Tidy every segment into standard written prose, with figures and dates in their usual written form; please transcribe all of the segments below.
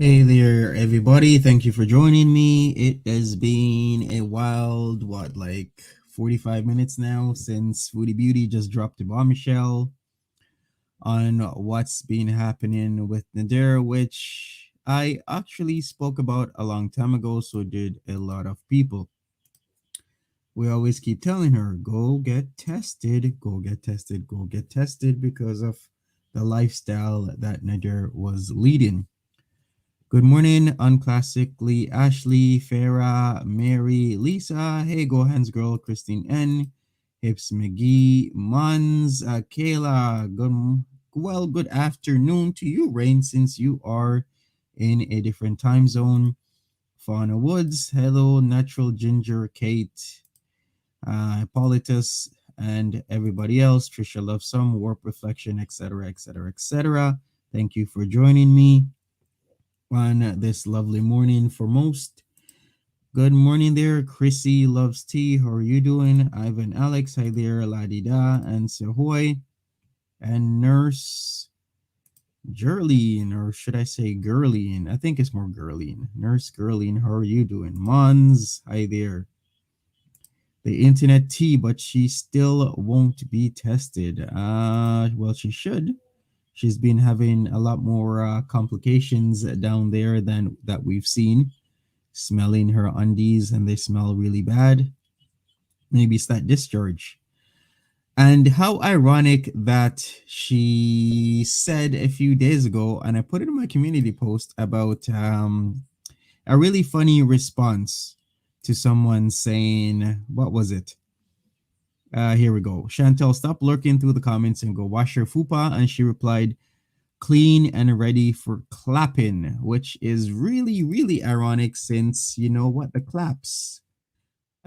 Hey there, everybody. Thank you for joining me. It has been a wild, 45 minutes now since Foodie Beauty just dropped a bombshell on what's been happening with Nader, which I actually spoke about a long time ago, so did a lot of people. We always keep telling her, go get tested, go get tested, go get tested because of the lifestyle that Nader was leading. Good morning, unclassically Ashley, Farah, Mary, Lisa, Hey Go Hands Girl, Christine N, Hips McGee, Mons, Kayla. Good afternoon to you, Rain, since you are in a different time zone. Fauna Woods, hello, Natural Ginger, Kate, Hippolytus, and everybody else. Trisha Love Some, Warp Reflection, etc., etc., etc. Thank you for joining me on this lovely morning for most. Good morning there, Chrissy loves tea. How are you doing? Ivan, Alex, hi there, Ladida, and Sahoy, and Nurse Gerline, or should I say Girline? I think it's more Girline. Nurse Girline, how are you doing? Mons, hi there. The internet tea, but she still won't be tested. Well, she should. She's been having a lot more complications down there than that we've seen. Smelling her undies and they smell really bad. Maybe it's that discharge. And how ironic that she said a few days ago, and I put it in my community post about a really funny response to someone saying, what was it? Here we go. Chantel, stop lurking through the comments and go wash your fupa. And she replied, clean and ready for clapping, which is really, really ironic since you know what the claps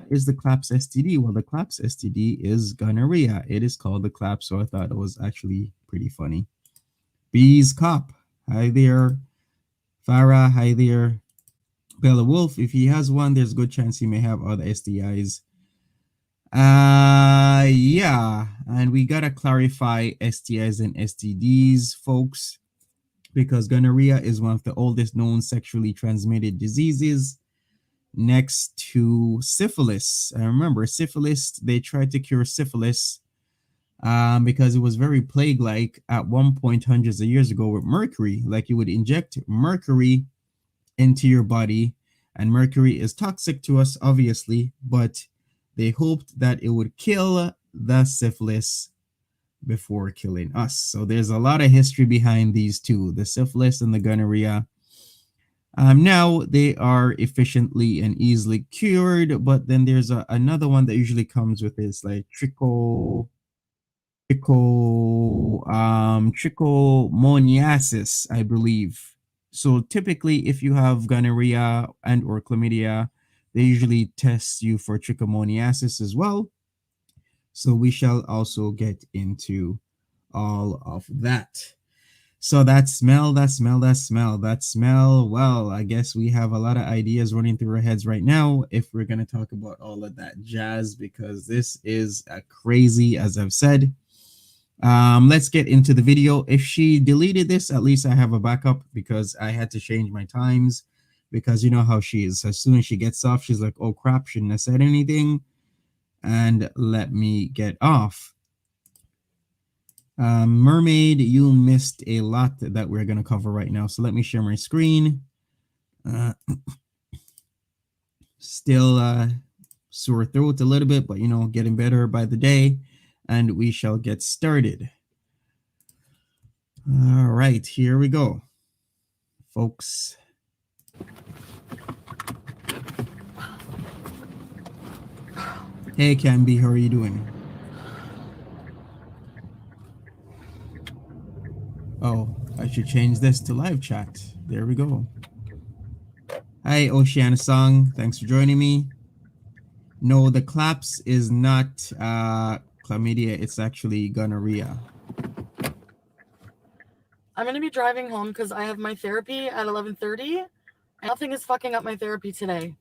is the claps STD. Well, the claps STD is gonorrhea. It is called the claps, so I thought it was actually pretty funny. Bees Cop, hi there. Farah, hi there. Bella Wolf, if he has one, there's a good chance he may have other STIs. Yeah, and we gotta clarify STIs and STDs, folks, because gonorrhea is one of the oldest known sexually transmitted diseases next to syphilis. I remember syphilis, they tried to cure syphilis because it was very plague like at one point, hundreds of years ago, with mercury. Like you would inject mercury into your body, and mercury is toxic to us, obviously, but they hoped that it would kill the syphilis before killing us. So there's a lot of history behind these two, the syphilis and the gonorrhea. Now they are efficiently and easily cured, but then there's another one that usually comes with this like trichomoniasis, I believe. So typically, if you have gonorrhea and or chlamydia, they usually test you for trichomoniasis as well. So we shall also get into all of that. So that smell, that smell, that smell, that smell. Well, I guess we have a lot of ideas running through our heads right now if we're going to talk about all of that jazz, because this is crazy, as I've said. Let's get into the video. If she deleted this, at least I have a backup because I had to change my times because you know how she is. As soon as she gets off, she's like, oh crap, shouldn't have said anything. And let me get off. Mermaid, you missed a lot that we're going to cover right now. So let me share my screen. Still sore throat a little bit, but you know, getting better by the day. And we shall get started. All right, here we go, folks. Hey, Camby, how are you doing? Oh, I should change this to live chat. There we go. Hi, Oceana Song. Thanks for joining me. No, the claps is not chlamydia. It's actually gonorrhea. I'm going to be driving home because I have my therapy at 11:30. And nothing is fucking up my therapy today.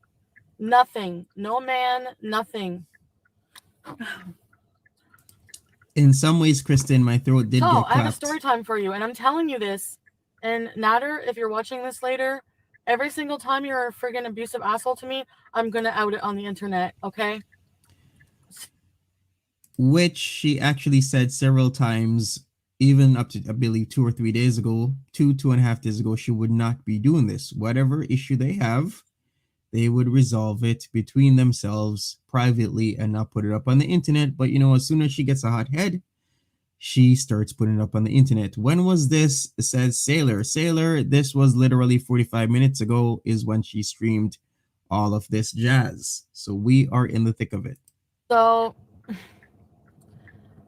Nothing. No man, nothing. In some ways, Kristen, my throat did get So, clapped. I have a story time for you, and I'm telling you this And Nader, if you're watching this later, every single time you're a friggin' abusive asshole to me, I'm gonna out it on the internet, okay? Which she actually said several times, even up to, I believe, 2 or 3 days ago, 2.5 days ago, she would not be doing this. Whatever issue they have, they would resolve it between themselves privately and not put it up on the internet. But as soon as she gets a hot head, she starts putting it up on the internet. When was this? It says Sailor. This was literally 45 minutes ago is when she streamed all of this jazz. So we are in the thick of it. So,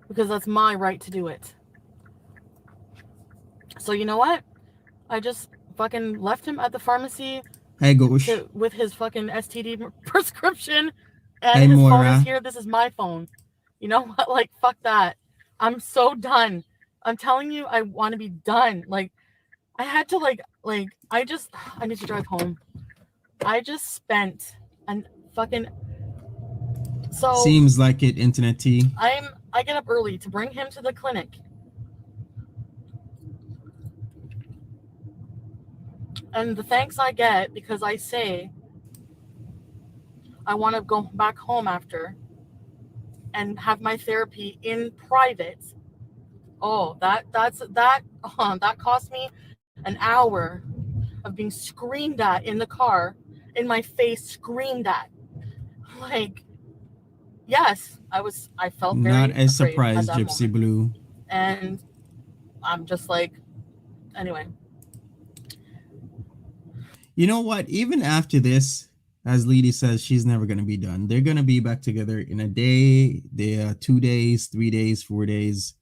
because that's my right to do it. So you know what? I just fucking left him at the pharmacy with his fucking STD prescription, and his phone is here. This is my phone. You know what? Like, fuck that. I'm so done. I'm telling you, I want to be done. Like, I had to I need to drive home. I just spent and fucking. So seems like it, Internet T. I get up early to bring him to the clinic. And the thanks I get because I say I want to go back home after and have my therapy in private. Oh, that cost me an hour of being screamed at in the car, in my face, screamed at. Like, yes, I felt very not as surprised, Gypsy moment. Blue. And I'm just like, anyway. You know what? Even after this, as Leedy says, she's never going to be done. They're going to be back together in a day, 2 days, 3 days, 4 days.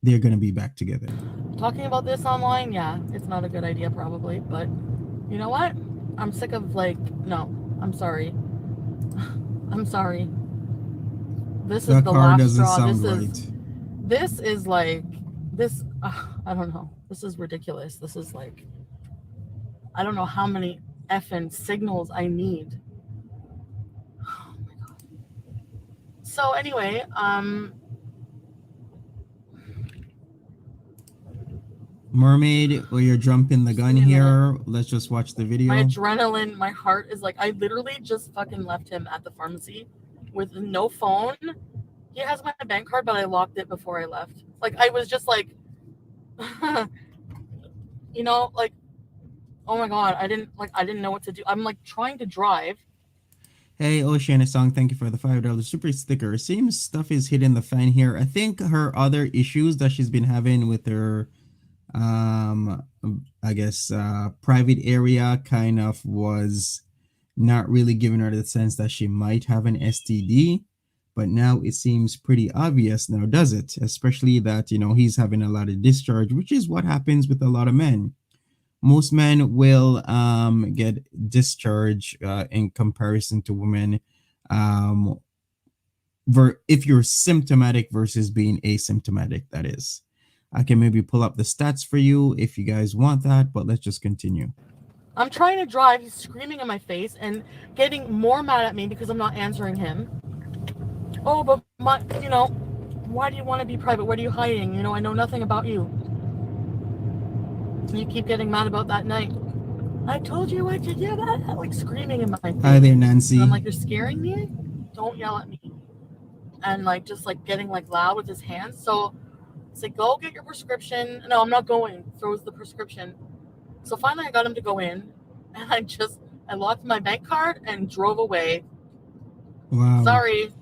They're going to be back together. Talking about this online, yeah, it's not a good idea probably, but you know what? I'm sick of no, I'm sorry. I'm sorry. This is the last straw. This is like, I don't know. This is ridiculous. This is like, I don't know how many effing signals I need. Oh my God. So anyway, Mermaid, or you're jumping the gun here. Let's just watch the video. My adrenaline, my heart is like, I literally just fucking left him at the pharmacy with no phone. He has my bank card, but I locked it before I left. Like, I was just like, like, oh my God, I didn't know what to do. I'm like trying to drive. Hey, Oceana Song, thank you for the $5 super sticker. Seems stuff is hitting the fan here. I think her other issues that she's been having with her I guess private area kind of was not really giving her the sense that she might have an STD, but now it seems pretty obvious now, does it? Especially that he's having a lot of discharge, which is what happens with a lot of men. Most men will get discharge in comparison to women, if you're symptomatic versus being asymptomatic, that is. I can maybe pull up the stats for you if you guys want that, but let's just continue. I'm trying to drive. He's screaming in my face and getting more mad at me because I'm not answering him. Oh, but why do you want to be private? What are you hiding? I know nothing about you. You keep getting mad about that night. I told you what to do, like screaming in my face. Hi there, Nancy. And I'm like, you're scaring me? Don't yell at me. And like, just like getting like loud with his hands. So it's like, go get your prescription. No, I'm not going. Throws the prescription. So finally I got him to go in, and I locked my bank card and drove away. Wow. Sorry.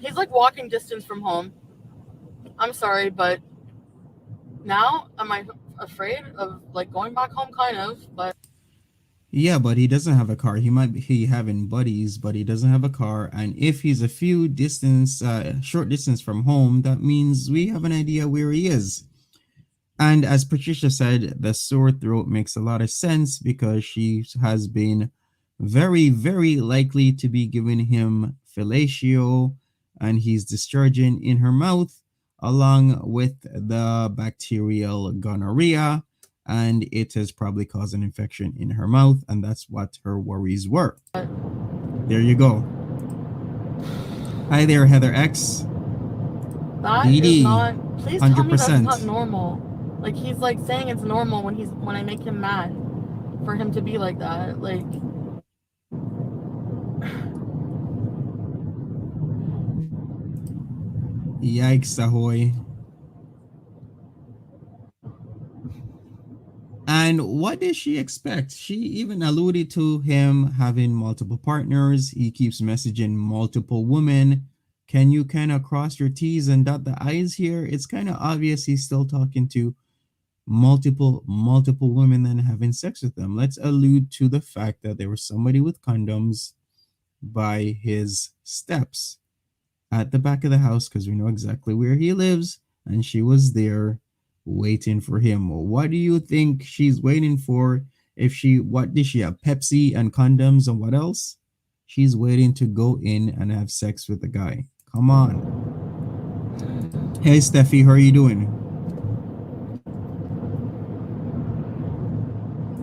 He's like walking distance from home. I'm sorry, but now am I afraid of like going back home? Kind of, but yeah, but he doesn't have a car. He might be having buddies, but he doesn't have a car. And if he's a short distance from home, that means we have an idea where he is. And as Patricia said, the sore throat makes a lot of sense because she has been very, very likely to be giving him fellatio, and he's discharging in her mouth along with the bacterial gonorrhea, and it has probably caused an infection in her mouth, and that's what her worries were. There you go. Hi there, Heather X. That is not, please 100%. Tell me that's not normal. Like, he's like saying it's normal when I make him mad for him to be like that. Like, Yikes, ahoy. And what did she expect? She even alluded to him having multiple partners. He keeps messaging multiple women. Can you kind of cross your T's and dot the I's here? It's kind of obvious he's still talking to multiple women and having sex with them. Let's allude to the fact that there was somebody with condoms by his steps at the back of the house, because we know exactly where he lives, and she was there waiting for him. What do you think she's waiting for? What did she have? Pepsi and condoms and what else? She's waiting to go in and have sex with the guy. Come on. Hey Steffi, how are you doing?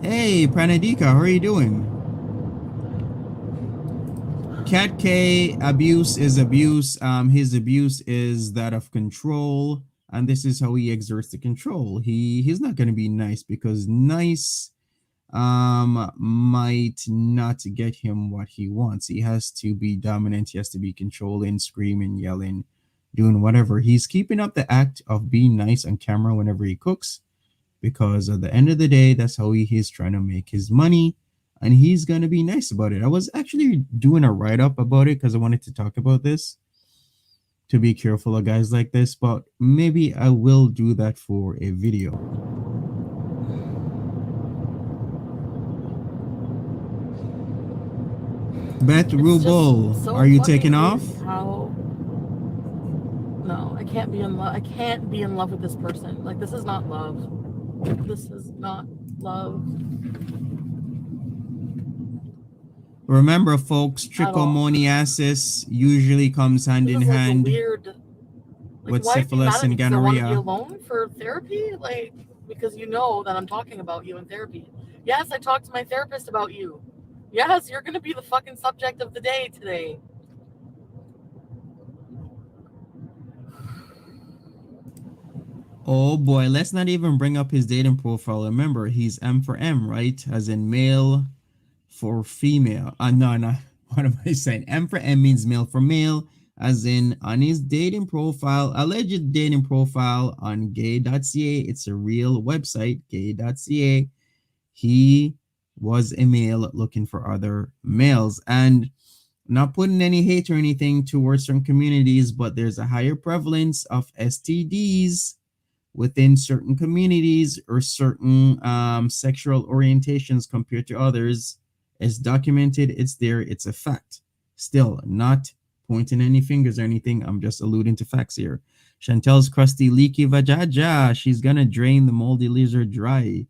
Hey Pranadika, how are you doing? Cat K, abuse is abuse. His abuse is that of control, and this is how he exerts the control. He's not going to be nice, because nice might not get him what he wants. He has to be dominant. He has to be controlling, screaming, yelling, doing whatever. He's keeping up the act of being nice on camera whenever he cooks, because at the end of the day, that's how he's trying to make his money, and he's going to be nice about it. I was actually doing a write-up about it because I wanted to talk about this, to be careful of guys like this, but maybe I will do that for a video. Beth Rubel, so are you taking off? How? No, I can't be in love. I can't be in love with this person. Like, this is not love. This is not love. Remember, folks, trichomoniasis usually comes hand in hand with syphilis and gonorrhea. I want to be alone for therapy, like, because you know that I'm talking about you in therapy. Yes, I talked to my therapist about you. Yes, you're going to be the fucking subject of the day today. Oh boy, let's not even bring up his dating profile. Remember, he's M for M, right? As in male for female. No. What am I saying? M for M means male for male, as in on his dating profile, alleged dating profile on gay.ca. It's a real website, gay.ca. He was a male looking for other males. And not putting any hate or anything towards certain communities, but there's a higher prevalence of STDs within certain communities or certain sexual orientations compared to others. It's documented, it's there, it's a fact. Still, not pointing any fingers or anything. I'm just alluding to facts here. Chantel's crusty, leaky vajaja. She's gonna drain the moldy lizard dry.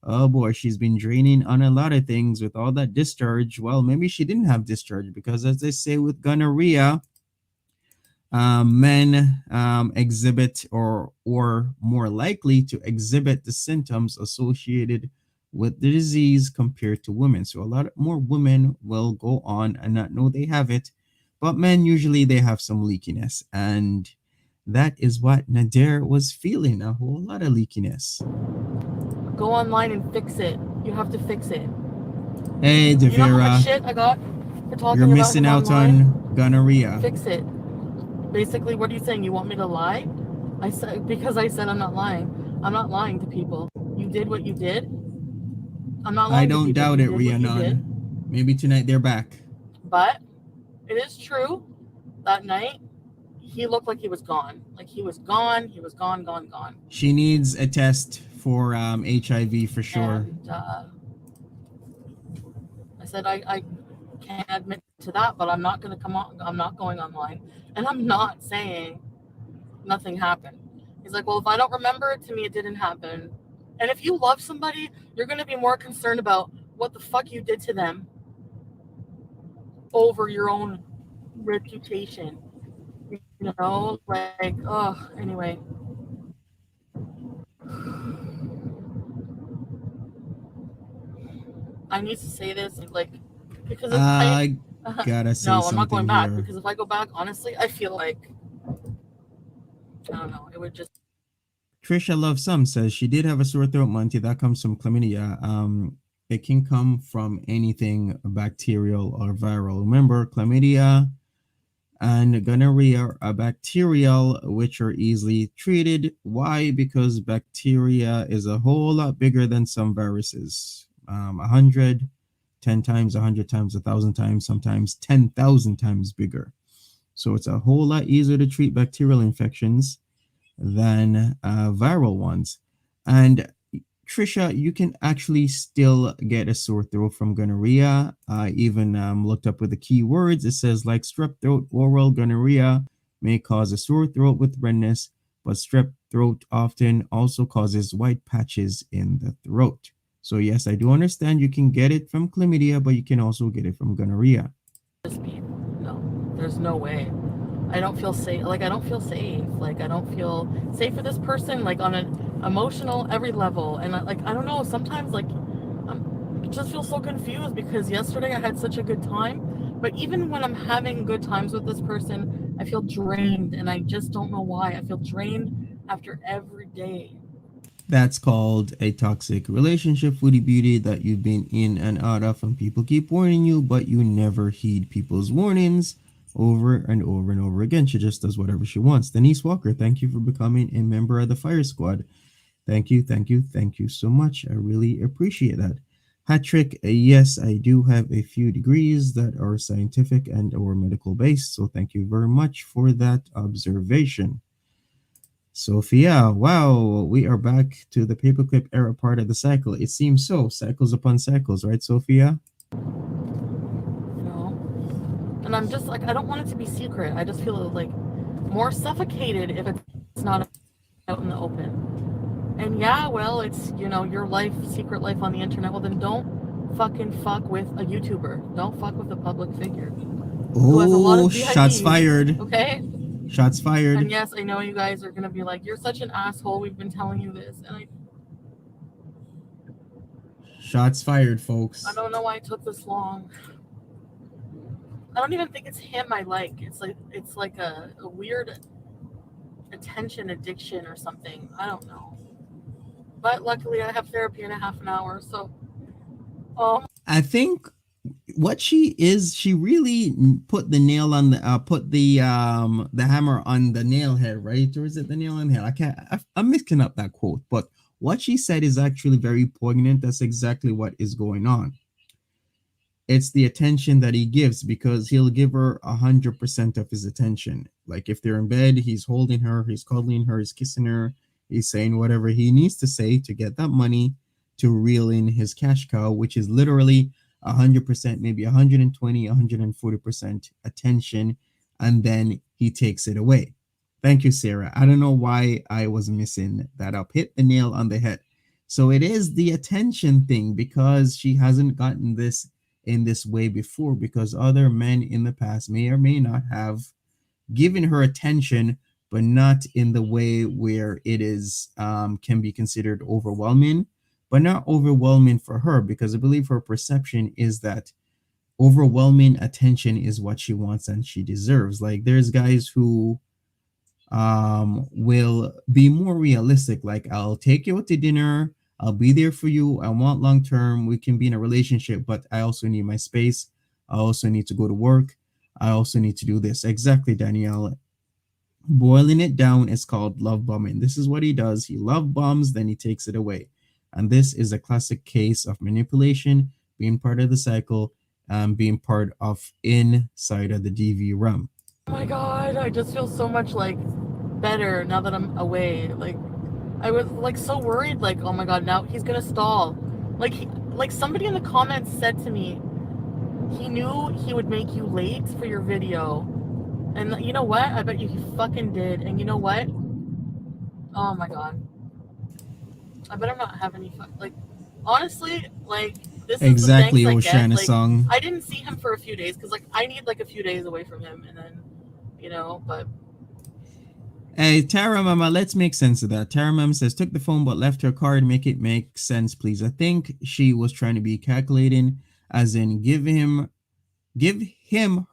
Oh boy, she's been draining on a lot of things with all that discharge. Well, maybe she didn't have discharge, because as they say with gonorrhea, men exhibit or more likely to exhibit the symptoms associated with the disease compared to women. So a lot more women will go on and not know they have it, but men usually they have some leakiness, and that is what Nader was feeling, a whole lot of leakiness. Go online and fix it. You have to fix it. Hey, Devera. You know how much shit I got for talking You're about missing him out online? on gonorrhea. Fix it. Basically, what are you saying? You want me to lie? I said, because I said I'm not lying. I'm not lying to people. You did what you did. I'm not lying. I don't doubt it, Rhiannon. Maybe tonight they're back. But it is true. That night, he looked like he was gone. Like he was gone. He was gone. She needs a test for HIV for sure. And, I said I can't admit to that, but I'm not going to come on. I'm not going online, and I'm not saying nothing happened. He's like, well, if I don't remember it, to me, it didn't happen. And if you love somebody, you're going to be more concerned about what the fuck you did to them over your own reputation. You know, like, oh, anyway. I need to say this, like, because if I gotta say no, something. I'm not going back, here. because if I go back, honestly, I feel like, I don't know, it would just Trisha Love Some says she did have a sore throat, Monty. That comes from chlamydia. It can come from anything bacterial or viral. Remember, chlamydia and gonorrhea are bacterial, which are easily treated. Why? Because bacteria is a whole lot bigger than some viruses. 100, 10 times, 100 times, 1,000 times, sometimes 10,000 times bigger. So it's a whole lot easier to treat bacterial infections than viral ones. And Trisha, you can actually still get a sore throat from gonorrhea. I even looked up with the keywords. It says like strep throat, oral gonorrhea may cause a sore throat with redness, but strep throat often also causes white patches in the throat. So yes, I do understand you can get it from chlamydia, but you can also get it from gonorrhea. No, there's no way. I don't feel safe. Like, I don't feel safe. Like, I don't feel safe for this person, like, on an emotional, every level. And, like, I don't know, sometimes, like, I just feel so confused because yesterday I had such a good time. But even when I'm having good times with this person, I feel drained. And I just don't know why. I feel drained after every day. That's called a toxic relationship, Foodie Beauty, that you've been in and out of, and people keep warning you, but you never heed people's warnings over and over and over again. She just does whatever she wants. Denise Walker, thank you for becoming a member of the Fire Squad. Thank you, thank you, thank you so much. I really appreciate that. Hat trick, yes, I do have a few degrees that are scientific and or medical based, so thank you very much for that observation. Sophia, wow, we are back to the paperclip era part of the cycle. It seems so, cycles upon cycles, right, Sophia? You know? And I'm just like, I don't want it to be secret. I just feel like more suffocated if it's not out in the open. And yeah, well, it's, your life, secret life on the internet. Well, then don't fucking fuck with a YouTuber. Don't fuck with a public figure who has a lot Oh, of shots VIPs, fired. okay? Shots And fired. yes, I know you guys are gonna be like, you're such an asshole. We've been telling you this, and Shots fired, I folks. don't know why it took this long. I don't even think it's him I like. It's like a weird attention addiction or something. I don't know. But luckily, I have therapy in a half an hour, so oh I think what she is, she really put the nail on the hammer on the nail head, right? Or is it the nail on the head? I'm mixing up that quote, but what she said is actually very poignant. That's exactly what is going on. It's the attention that he gives, because he'll give her 100% of his attention. Like if they're in bed, he's holding her, he's cuddling her, he's kissing her, he's saying whatever he needs to say to get that money to reel in his cash cow, which is literally 100%, maybe 120, 140% attention, and then he takes it away. Thank you, Sarah. I don't know why I was missing that up. Hit the nail on the head. So it is the attention thing, because she hasn't gotten this in this way before, because other men in the past may or may not have given her attention, but not in the way where it is can be considered overwhelming, but not overwhelming for her, because I believe her perception is that overwhelming attention is what she wants and she deserves. Like there's guys who will be more realistic, like I'll take you out to dinner, I'll be there for you, I want long term, we can be in a relationship, but I also need my space, I also need to go to work, I also need to do this. Exactly, Danielle. Boiling it down is called love bombing. This is what he does. He love bombs, then he takes it away. And this is a classic case of manipulation, being part of the cycle, being part of inside of the DV realm. my god, I just feel so much like better now that I'm away. Like I was like so worried, like, oh my god, now he's gonna stall. Like somebody in the comments said to me, he knew he would make you late for your video. And you know what? I bet you he fucking did. And you know what? Oh my god. I better not have any like honestly, like this is the thanks Exactly, I get. Oshana Like song. I didn't see him for a few days because like I need like a few days away from him and then but Hey, Tara Mama, let's make sense of that. Tara Mama says, took the phone but left her card. Make it make sense, please. I think she was trying to be calculating, as in give him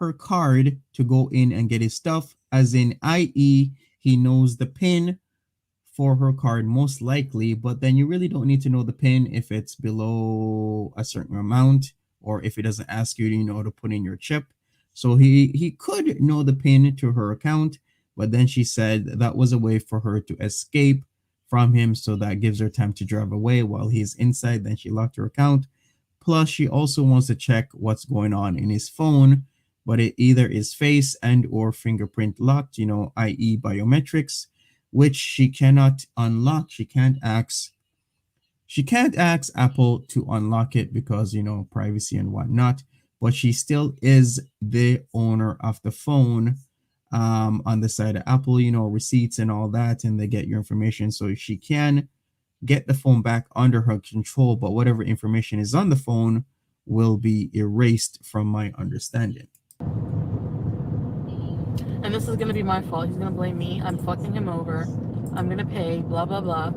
her card to go in and get his stuff, as in, i.e., he knows the pin for her card most likely, but then you really don't need to know the pin if it's below a certain amount or if it doesn't ask you, to put in your chip. So he could know the pin to her account, but then she said that was a way for her to escape from him, so that gives her time to drive away while he's inside. Then she locked her account. Plus, she also wants to check what's going on in his phone, but it either is face and or fingerprint locked, i.e. biometrics, which she cannot unlock. She can't ask Apple to unlock it because, privacy and whatnot, but she still is the owner of the phone. On the side of Apple, receipts and all that, and they get your information, so she can get the phone back under her control, but whatever information is on the phone will be erased from my understanding. And this is going to be my fault. He's going to blame me. I'm fucking him over. I'm going to pay, blah, blah, blah.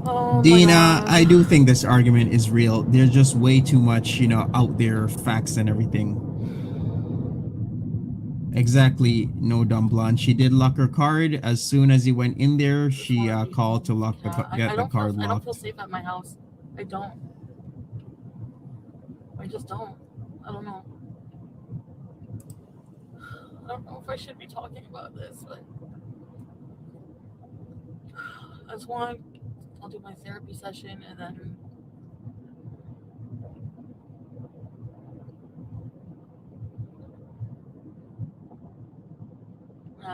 Oh, Dina, I do think this argument is real. There's just way too much, out there, facts and everything. Exactly, no, dumb blonde. She did lock her card. As soon as he went in there, she called to get the card locked. I don't feel safe at my house. I don't. I just don't. I don't know. I don't know if I should be talking about this, but I'll do my therapy session and then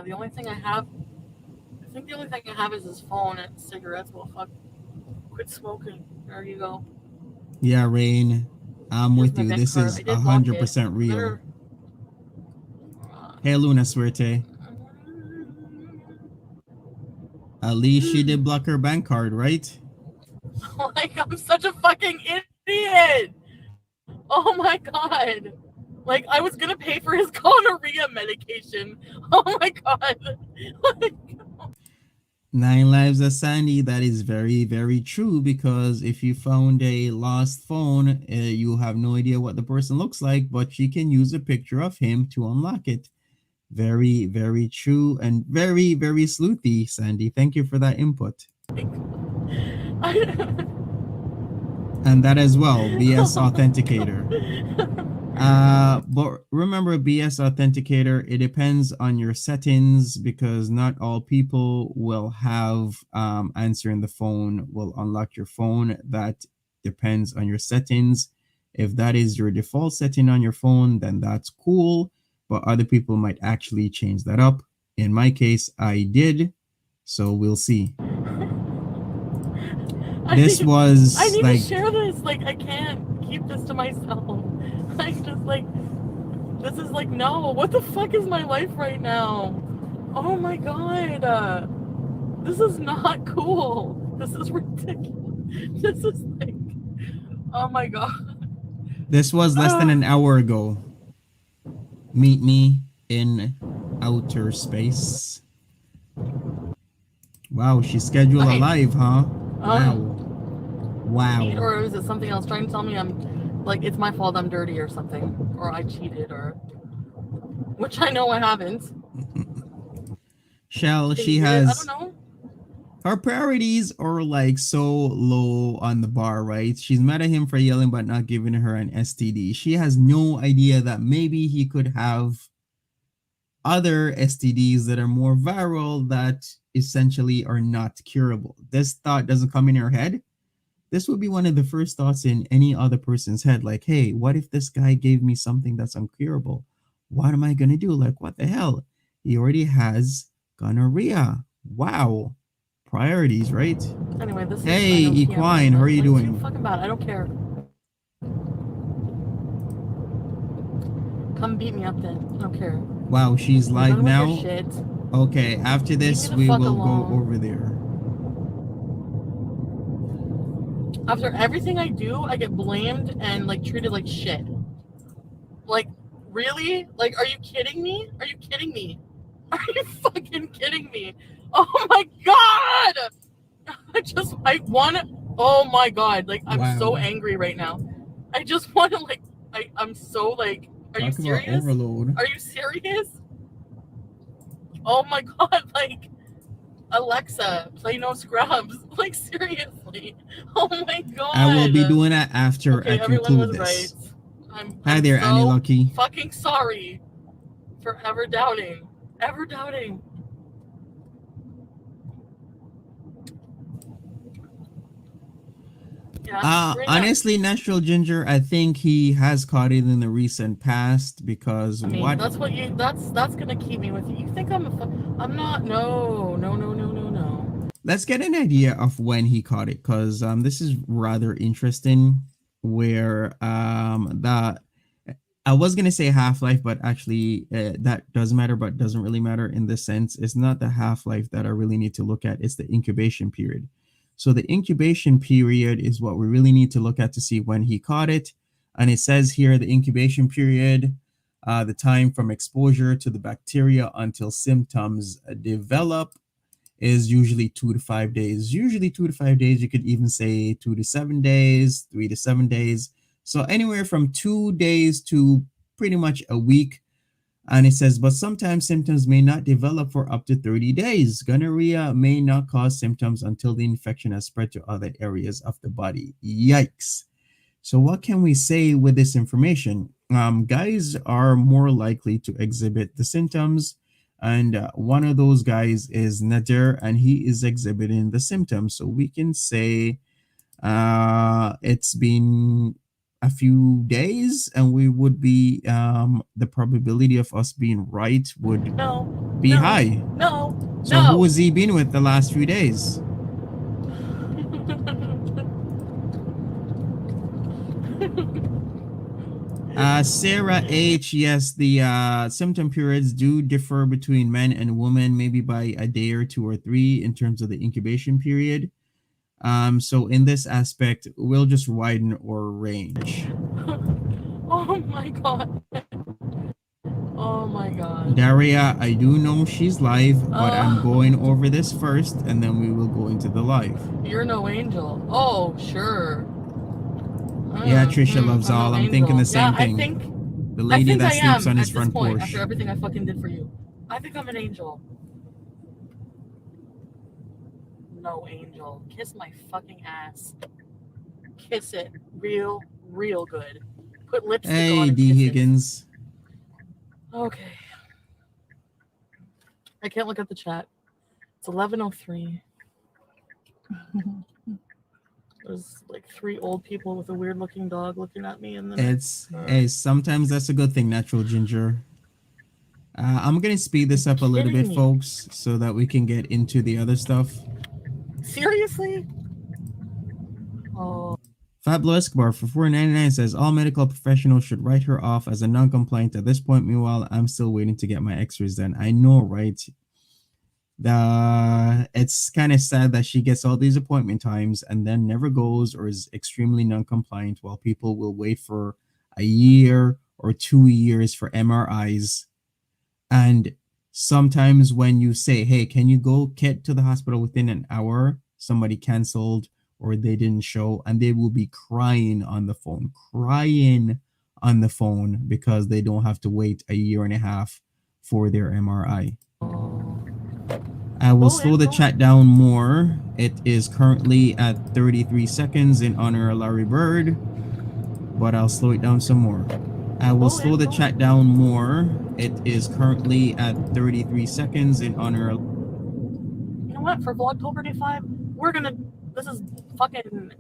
the only thing I have is his phone and cigarettes. Well, fuck. Quit smoking. There you go. Yeah, Rain. I'm with you. This is 100% real. Hey, Luna Suerte. At least she did block her bank card, right? Like, I'm such a fucking idiot. Oh my god. Like, I was gonna pay for his gonorrhea medication. Oh my god. Like, 9 lives of Sandy. That is very, very true, because if you found a lost phone, you have no idea what the person looks like, but she can use a picture of him to unlock it. Very, very true and very, very sleuthy, Sandy. Thank you for that input. And that as well, BS Authenticator. But remember, BS Authenticator, it depends on your settings, because not all people will have answering the phone, will unlock your phone. That depends on your settings. If that is your default setting on your phone, then that's cool, but other people might actually change that up. In my case, I did, so we'll see. I need to share this. Like, I can't keep this to myself. I'm just like, this is like, no, what the fuck is my life right now? Oh my god. This is not cool. This is ridiculous. This is like, oh my god. This was less than an hour ago. Meet me in outer space. Wow, she's scheduled a live, huh? Wow. Or is it something else trying to tell me it's my fault I'm dirty or something, or I cheated, or which I know I haven't. Shell, she has, I don't know. Her priorities are like so low on the bar, right? She's mad at him for yelling but not giving her an STD. She has no idea that maybe he could have other STDs that are more viral that essentially are not curable. This thought doesn't come in her head. This would be one of the first thoughts in any other person's head. Like, hey, what if this guy gave me something that's uncurable? What am I going to do? Like, what the hell? He already has gonorrhea. Wow. Priorities, right? Anyway, this Hey, Equine, how are you doing? Too fucking bad. I don't care. Come beat me up then. I don't care. Wow, she's live now. Shit. Okay, after this, we will go over there. After everything I do, I get blamed and treated like shit. Like, really? Like, are you kidding me? Are you kidding me? Are you fucking kidding me? Oh my god! Oh my god, I'm so angry right now. I just want to I'm so are you serious? Overload. Are you serious? Oh my god, Alexa, play No Scrubs. Like, seriously. Oh my I will be god. doing that after I Okay, everyone conclude was right. this. I'm Hi I'm there, Annie so Lucky. fucking sorry for ever doubting. Ever doubting. Yeah, bring up. Honestly, Natural Ginger, I think he has caught it in the recent past because I mean, what? that's what you. That's gonna keep me with you. You think I'm I'm not. No, no, no, no, no, no. Let's get an idea of when he caught it because this is rather interesting. Where the I was gonna say half life, but actually that does matter, but doesn't really matter in this sense. It's not the half life that I really need to look at. It's the incubation period. So the incubation period is what we really need to look at to see when he caught it. And it says here the incubation period, the time from exposure to the bacteria until symptoms develop is usually 2 to 5 days. Usually 2 to 5 days. You could even say 2 to 7 days, 3 to 7 days. So anywhere from 2 days to pretty much a week. And it says, but sometimes symptoms may not develop for up to 30 days. Gonorrhea may not cause symptoms until the infection has spread to other areas of the body. Yikes. So, what can we say with this information? Guys are more likely to exhibit the symptoms, and one of those guys is Nader, and he is exhibiting the symptoms. So, we can say it's been a few days, and we would be the probability of us being right would No, be no, high. no, So, who no. has he been with the last few days? Sarah H, yes, the symptom periods do differ between men and women, maybe by a day or 2 or 3 in terms of the incubation period. So in this aspect, we'll just widen our range. Oh my god. Oh my god. Daria, I do know she's live, but I'm Uh, going over this first, and then we will go into the live. you're no angel. Oh, sure. Yeah, Trisha loves I'm no all. I'm thinking the angel. Yeah, same thing. The I lady think that I sleeps am on his at this front point after porch. everything I fucking did for you. I think I'm an angel. No angel. Kiss my fucking ass. Kiss it real, real good. Put lipstick on Hey, and D kiss it. Higgins. Okay. I can't look at the chat. It's 11:03. There's like 3 old people with a weird looking dog looking at me, and then It's hey, sometimes that's a good thing, Natural Ginger. I'm gonna speed this up a little bit, kidding me. folks, so that we can get into the other stuff. Seriously? Oh. Fablo Escobar for 4.99 says all medical professionals should write her off as a non-compliant at this point. Meanwhile, I'm still waiting to get my X-rays done. I know, right? It's kind of sad that she gets all these appointment times and then never goes or is extremely non-compliant, while people will wait for a year or 2 years for MRIs. And sometimes when you say, hey, can you go get to the hospital within an hour? Somebody canceled or they didn't show, and they will be crying on the phone because they don't have to wait a year and a half for their MRI. I will slow the chat down more. It is currently at 33 seconds in honor of Larry Bird, but I'll slow it down some more. I will slow the chat down more. It is currently at 33 seconds in honor of... You know what? For Vlogtober Day 5, we're gonna. This is fucking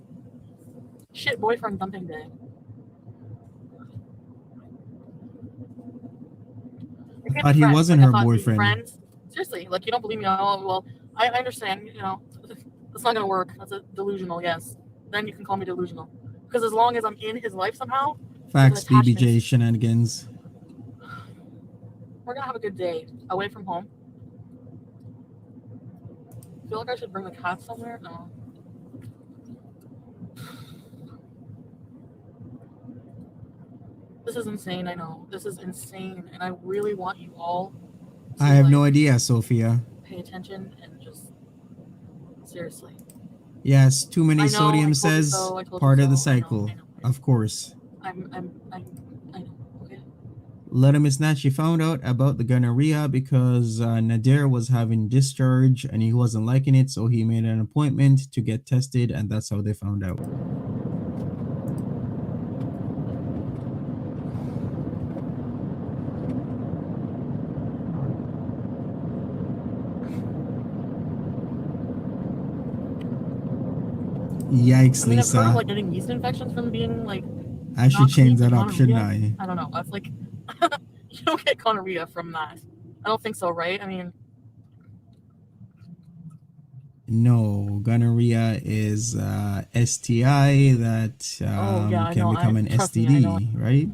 shit boyfriend dumping day. But he wasn't her boyfriend. Friends. Seriously, like you don't believe me? Oh well, I understand. You know, it's not gonna work. That's a delusional. Yes, then you can call me delusional. Because as long as I'm in his life somehow. Facts, BBJ shenanigans. We're gonna have a good day away from home. I feel like I should bring the cat somewhere. No. This is insane. I know this is insane, and I really want you all. I have no idea, Sophia. Pay attention and just seriously. Yes, too many sodium says part of the cycle. Of course. I know. Okay. Let him snatch. She found out about the gonorrhea because Nader was having discharge and he wasn't liking it, so he made an appointment to get tested, and that's how they found out. Yikes, I mean, I've heard of Lisa. like getting yeast infections from being like I should not change clean, that up, shouldn't gonorrhea. I? I don't know. I was like, you don't get gonorrhea from that. I don't think so, right? I mean, No, gonorrhea is STI that oh yeah, I can know. become I an trust me, I know. STD, right?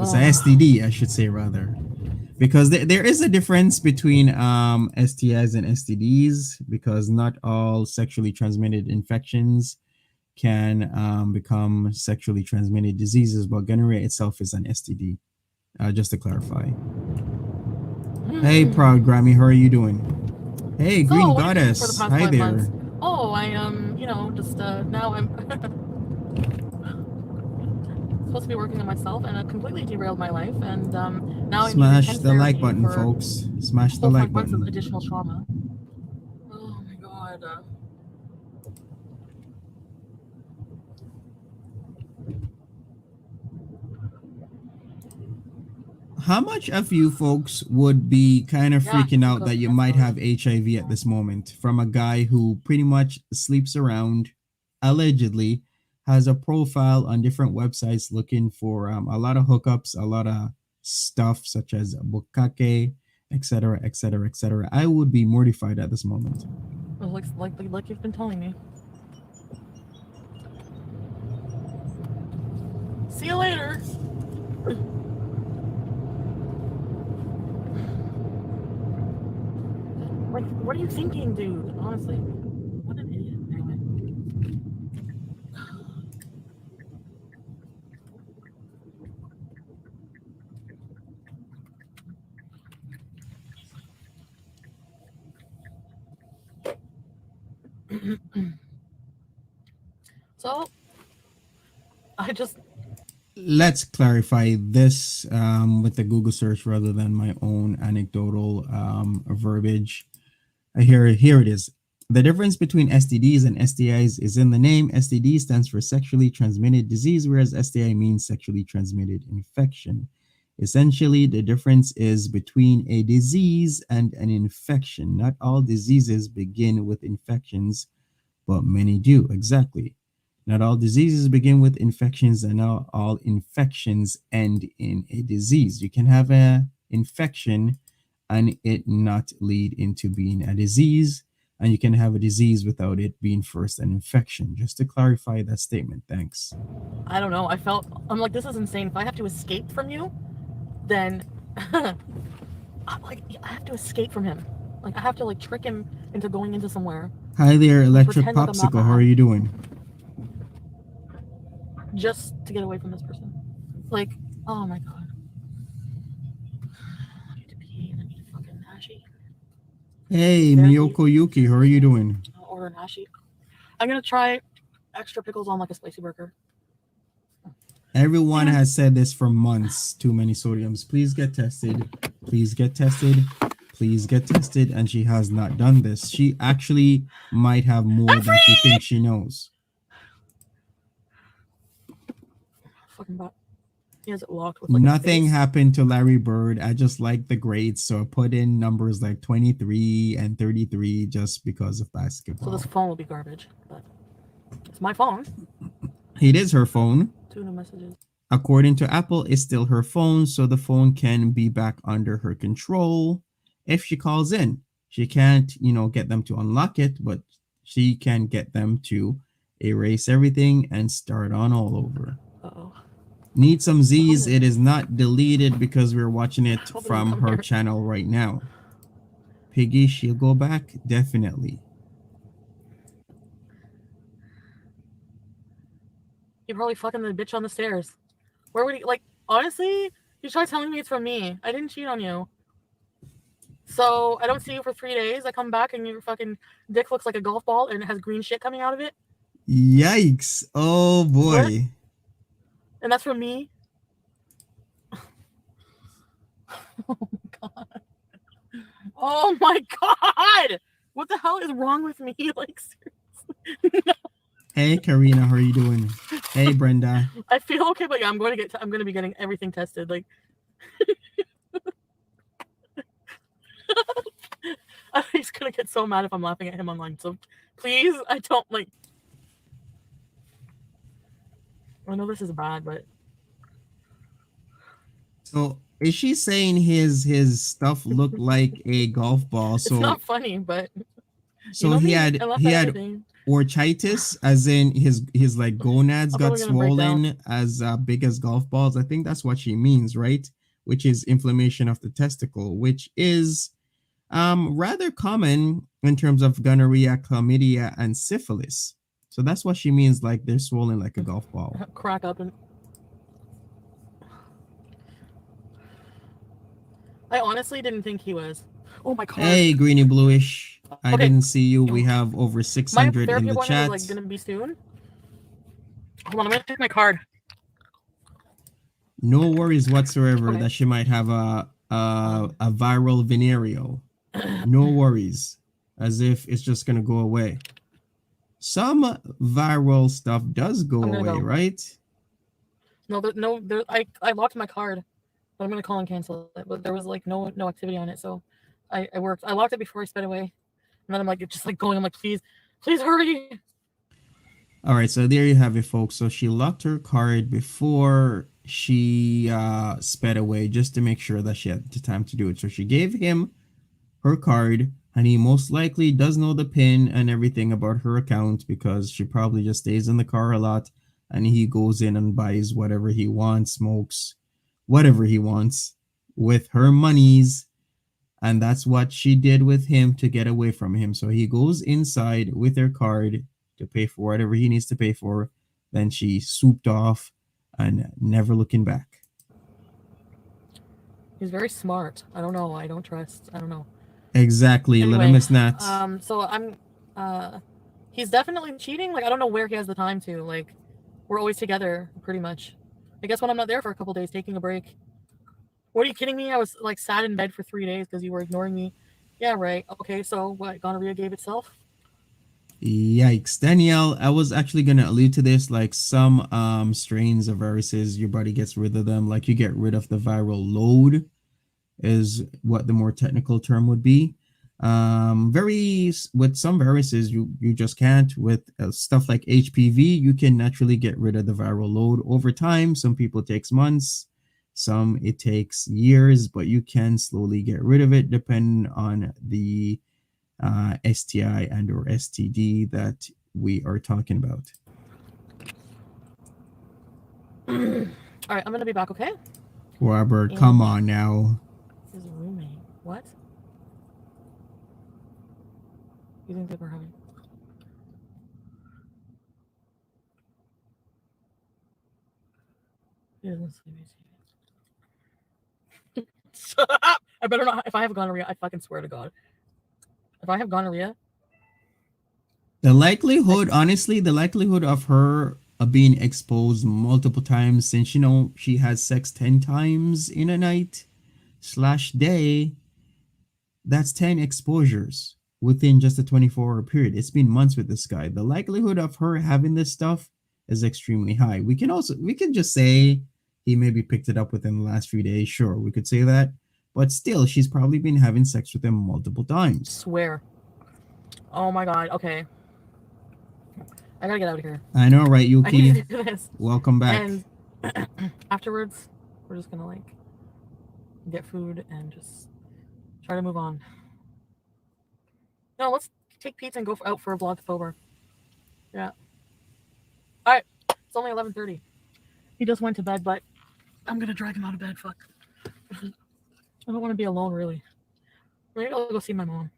It's a Oh, STD, I should say rather, because there is a difference between STIs and STDs because not all sexually transmitted infections can become sexually transmitted diseases, but gonorrhea itself is an STD. Just to clarify. Hey, proud Grammy, how are you doing? Hey, so Green what have you been doing for the Goddess, past hi 5 months? there. Oh, I just now I'm supposed to be working on myself, and it completely derailed my life. And now I need Smash intense the like therapy button, for folks. a Smash the whole like 5 months of button. additional trauma. Oh my god. How much of you folks would be kind of Yeah, freaking some out that you cocaine might escalated. have HIV at this moment from a guy who pretty much sleeps around, allegedly, has a profile on different websites looking for a lot of hookups, a lot of stuff such as bukake, etc., etc., etc. I would be mortified at this moment. Like you've been telling me. See you later. Like, what are you thinking, dude? Honestly, what an idiot. Anyway. So I just Let's clarify this with the Google search rather than my own anecdotal verbiage. Here it is. The difference between STDs and STIs is in the name. STD stands for sexually transmitted disease, whereas STI means sexually transmitted infection. Essentially, the difference is between a disease and an infection. Not all diseases begin with infections, but many do. Exactly. Not all diseases begin with infections, and not all infections end in a disease. You can have an infection and it not lead into being a disease, and you can have a disease without it being first an infection. Just to clarify that statement, thanks. I don't know. I'm like, this is insane. If I have to escape from you, then I have to escape from him. Like I have to like trick him into going into somewhere Hi there, and Electric pretend like I'm not Popsicle. How are mad, you doing? just to get away from this person. Like, oh my god. I need to pee and I need a fucking nashi. Hey, Apparently, Miyoko Yuki. How are you doing? I'll order a nashi. I'm gonna try extra pickles on like a spicy burger. Everyone And has said this for months. Too many sodiums. Please get tested. Please get tested. Please get tested. And she has not done this. She actually might have more I'm than she free. thinks she knows. Fucking butt. He has it locked with like a Nothing face. happened to Larry Bird. I just like the grades, so I put in numbers like 23 and 33 just because of So basketball. this phone will be garbage, but it's my phone. It is her phone. 2 new messages. According to Apple, it's still her phone, so the phone can be back under her control if she calls in. She can't, get them to unlock it, but she can get them to erase everything and start on all over. Uh-oh. Need some Z's. It is not deleted because we're watching it from her Here. channel right now. Piggy, she'll go back? Definitely. He probably fucking the bitch on the stairs. Where would he, like, honestly, you try telling me it's from me. I didn't cheat on you. So I don't see you for 3 days. I come back and your fucking dick looks like a golf ball and it has green shit coming out of it. Yikes. Oh boy. What? And that's from me. Oh my god. Oh my god! What the hell is wrong with me? Like, seriously. Hey, Karina, how are you doing? Hey, Brenda. I feel okay, but yeah, I'm going to be getting everything tested. Like, he's going to get so mad if I'm laughing at him online. So please, I don't like. I know this is bad, but So, is she saying his stuff looked like a golf ball? it's not So, funny. But you so know he me, had I laugh he at had everything. orchitis, as in his like gonads I'm got probably going to break down. swollen as big as golf balls. I think that's what she means, right? Which is inflammation of the testicle, which is rather common in terms of gonorrhea, chlamydia, and syphilis. So that's what she means, like they're swollen like a golf ball. Crack up and. I honestly didn't think he was. Oh, my card. Hey, greeny bluish. I Okay. didn't see you. We have over My 600 in therapy the appointment is chat. like going to be soon. Hold on, I'm going to take my card. No worries whatsoever Okay. that she might have a viral venereal. No worries, as if it's just gonna go away. Some viral stuff does go I'm gonna away, go. right? I locked my card, but I'm gonna call and cancel it. But there was like no activity on it, so I worked. I locked it before I sped away, and then I'm like it's just like going. I'm like please hurry. All right, so there you have it, folks. So she locked her card before she sped away, just to make sure that she had the time to do it. So she gave him her card, and he most likely does know the pin and everything about her account, because she probably just stays in the car a lot, and he goes in and buys whatever he wants, smokes whatever he wants with her monies. And that's what she did with him to get away from him. So he goes inside with her card to pay for whatever he needs to pay for. Then she swooped off and never looking back. He's very smart. I don't know. I don't trust. I don't know. Exactly. Anyway, Little Miss Nat. so he's definitely cheating. Like I don't know where he has the time to. Like we're always together, pretty much. I guess when I'm not there for a couple days, taking a break. What are you kidding me? I was like sat in bed for 3 days because you were ignoring me. Yeah, right. Okay, so what? Gonorrhea gave itself. Yikes. Danielle, I was actually going to allude to this. Like some strains of viruses, your body gets rid of them. Like you get rid of the viral load, is what the more technical term would be. Very with some viruses, you just can't. With stuff like HPV, you can naturally get rid of the viral load over time. Some people it takes months, some it takes years, but you can slowly get rid of it depending on the STI and or STD that we are talking about. All right, I'm gonna be back. Okay. Robert, come on now. His roommate. What? You think they were having? He doesn't sleep. I better not. If I have gonorrhea, I fucking swear to God. If I have gonorrhea, The likelihood, honestly, the likelihood of her being exposed multiple times, since she has sex 10 times in a night slash day, that's 10 exposures within just a 24-hour period. It's been months with this guy. The likelihood of her having this stuff is extremely high. We can just say he maybe picked it up within the last few days. Sure, we could say that. But still, she's probably been having sex with him multiple times. Swear. Oh my God. Okay. I gotta get out of here. I know, right, Yuki? I need to do this. Welcome back. And afterwards, we're just gonna like get food and just try to move on. No, let's take pizza and go out for a vlog-tober. Yeah. All right. It's only 11:30. He just went to bed, but I'm gonna drag him out of bed. Fuck. I don't want to be alone, really. Maybe I'll go see my mom.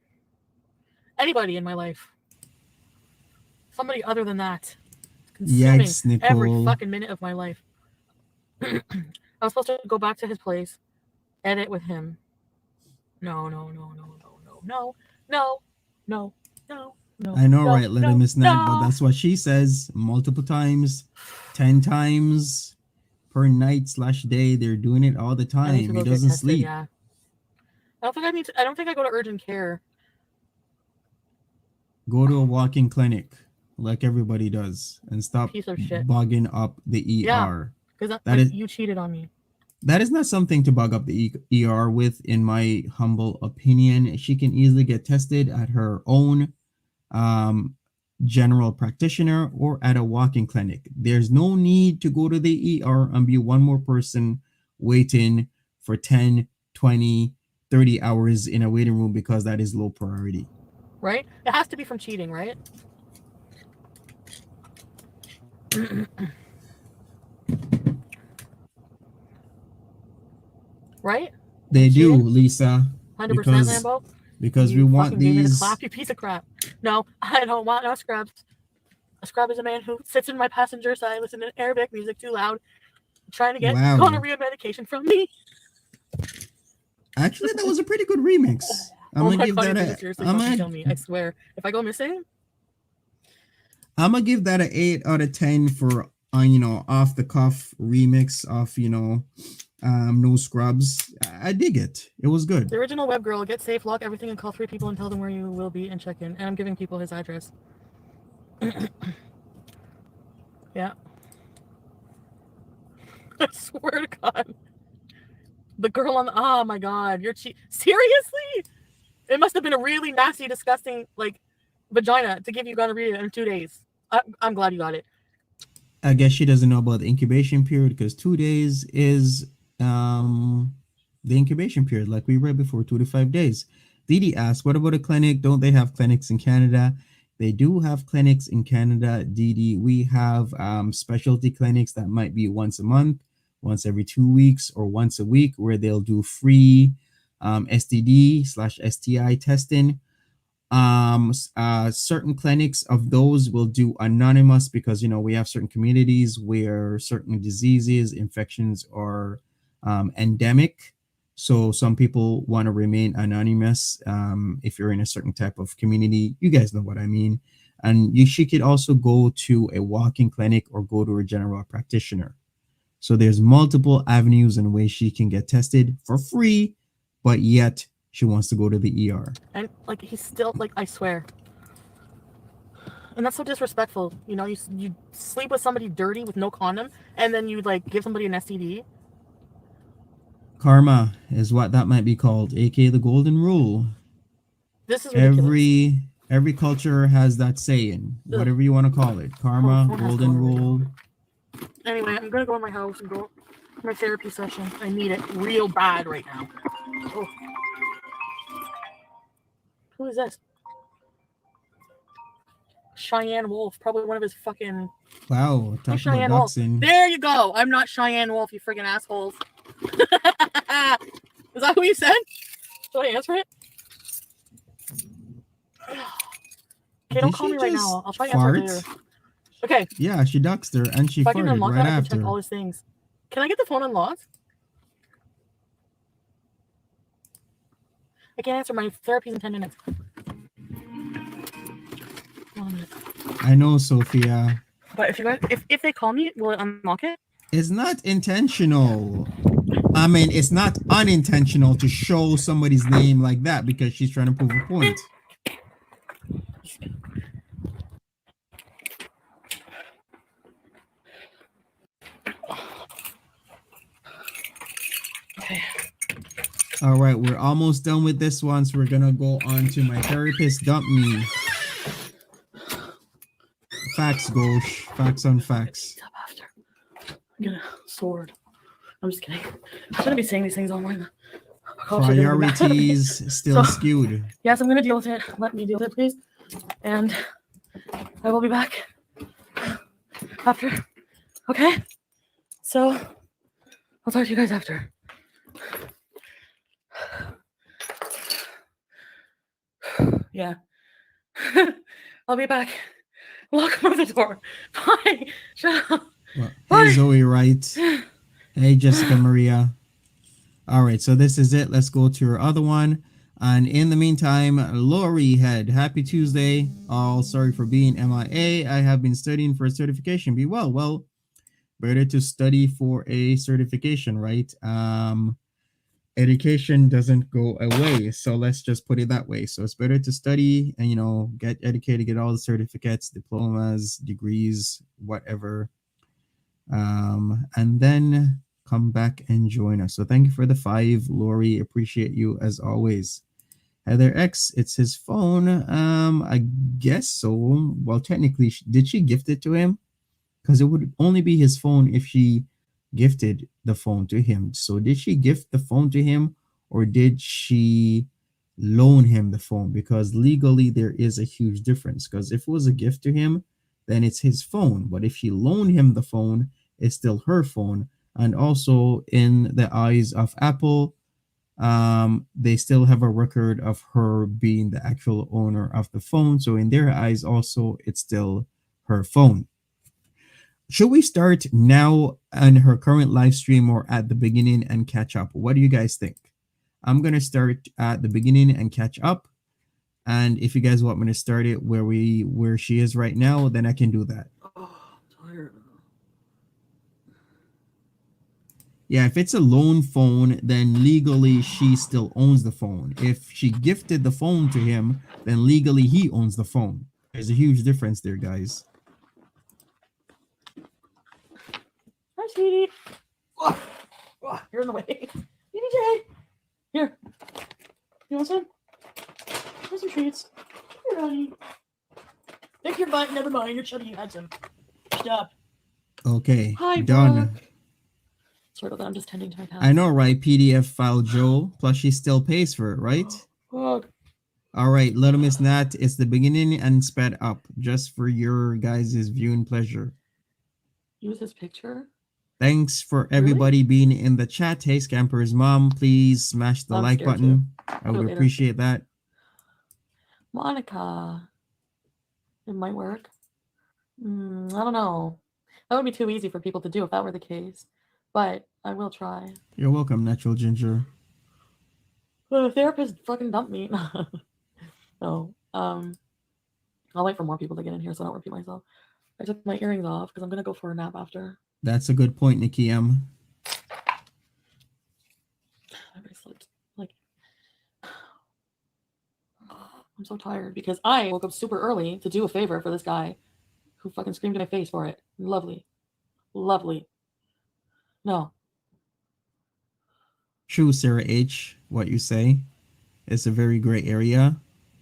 Anybody in my life. Somebody other than that. Consuming Yikes, every fucking minute of my life. I was supposed to go back to his place, edit with him. No. I know, right, little Miss Nat, but that's what she says multiple times, 10 times per night slash day. They're doing it all the time. He doesn't sleep. Yeah. I don't think I go to urgent care. Go to a walk-in clinic like everybody does and stop Piece of shit. bogging up the Yeah, ER. because That is you cheated on me. that is not something to bug up the ER with, in my humble opinion. She can easily get tested at her own um, general practitioner or at a walk-in clinic. There's no need to go to the ER and be one more person waiting for 10, 20, 30 hours in a waiting room because that is low priority. Right? It has to be from cheating, right? Right? They do, Lisa. 100% because Lambo. because we You want fucking gave me the these. clap, you piece of crap. No, I don't want no scrubs. A scrub is a man who sits in my passenger side listening to Arabic music too loud, trying to get gonorrhea medication from me. Actually, that was a pretty good remix. I'm gonna give that a. Seriously, fucking kill me. I swear. If I go missing, I'm gonna give that an 8 out of 10 for off the cuff remix of no scrubs. I dig it. It was good. The original web girl, get safe, lock everything, and call 3 people and tell them where you will be and check in. And I'm giving people his address. Yeah. I swear to God. The girl on the, oh my God, you're seriously? It must have been a really nasty, disgusting, vagina to give you gonorrhea in 2 days. I'm glad you got it. I guess she doesn't know about the incubation period, because 2 days is the incubation period, like we read before, 2 to 5 days. Didi asked, what about a clinic? Don't they have clinics in Canada? They do have clinics in Canada, Didi. We have specialty clinics that might be once a month, once every 2 weeks, or once a week, where they'll do free STD/STI testing. Certain clinics of those will do anonymous, because we have certain communities where certain diseases, infections are endemic. So some people want to remain anonymous. If you're in a certain type of community, you guys know what I mean. And she could also go to a walk-in clinic or go to a general practitioner. So there's multiple avenues and ways she can get tested for free, but yet she wants to go to the ER. And he's still I swear. And that's so disrespectful. You sleep with somebody dirty with no condom, and then you give somebody an STD. Karma is what that might be called, aka the golden rule. This is ridiculous. Every culture has that saying, whatever you want to call it. Karma, golden rule. Anyway, I'm gonna go in my house and go to my therapy session. I need it real bad right now. Oh. Who is this? Cheyenne Wolf, probably one of his fucking. Wow, talk about doxing. There you go. I'm not Cheyenne Wolf, you friggin' assholes. Is that who you said? Should I answer it? Okay, don't call me right now. I'll try to answer it later. Okay. Yeah, she doxed her and she farted right after. I can check all his things. Can I get the phone unlocked? I can't answer. My therapy's in 10 minutes. I know, Sophia. But if they call me, will it unlock it? It's not intentional. I mean, it's not unintentional to show somebody's name like that, because she's trying to prove a point. Okay. All right, we're almost done with this one, so we're gonna go on to my therapist dump me. Facts, Gosh. Facts on facts. Stop after. I'm gonna sword. I'm just kidding. I'm gonna be saying these things all morning. Priorities still skewed. Yes, I'm gonna deal with it. Let me deal with it, please. And I will be back after. Okay? So I'll talk to you guys after. Yeah. I'll be back. Lock over the door. Bye. Shut up. Well, hey, Zoe Wright. Hey, Jessica Maria. All right, so this is it. Let's go to your other one. And in the meantime, Lori Head, happy Tuesday. All sorry for being MIA. I have been studying for a certification. Be well. Well, better to study for a certification, right? education doesn't go away. So let's just put it that way. So it's better to study and get educated, get all the certificates, diplomas, degrees, whatever, and then come back and join us. So thank you for the 5, Lori. Appreciate you as always. Heather X, it's his phone. I guess so. Well, technically, did she gift it to him? Because it would only be his phone if she gifted the phone to him. So did she gift the phone to him, or did she loan him the phone? Because legally there is a huge difference. Because if it was a gift to him, then it's his phone. But if she loaned him the phone, it's still her phone. And also in the eyes of Apple, they still have a record of her being the actual owner of the phone. So in their eyes also, it's still her phone. Should we start now on her current live stream or at the beginning and catch up? What do you guys think? I'm going to start at the beginning and catch up. And if you guys want me to start it where she is right now, then I can do that. Oh, I'm tired. Yeah, if it's a loan phone, then legally she still owns the phone. If she gifted the phone to him, then legally he owns the phone. There's a huge difference there, guys. Hi, sweetie. Oh, you're in the way. DJ. Here. You want some? Here's some treats. Here, honey. Pick your butt. Never mind. You're chubby. You had some. Stop. Okay. Hi, done. Brooke. Sorry about that. I'm just tending to my cat. I know, right? PDF file Joe. Plus she still pays for it, right? Brooke. All right, Little Miss Nat, it's the beginning and sped up just for your guys' viewing pleasure. Use his picture. Thanks for everybody being in the chat. Hey, Scamper's mom, please smash the like button. I would appreciate that. Monica. It might work. I don't know. That would be too easy for people to do if that were the case. But I will try. You're welcome, Natural Ginger. The therapist fucking dumped me. No. I'll wait for more people to get in here so I don't repeat myself. I took my earrings off because I'm going to go for a nap after. That's a good point, Nikki M. Everybody slept. Like, I'm so tired because I woke up super early to do a favor for this guy who fucking screamed in my face for it. Lovely. Lovely. No. True, Sarah H. What you say. It's a very gray area.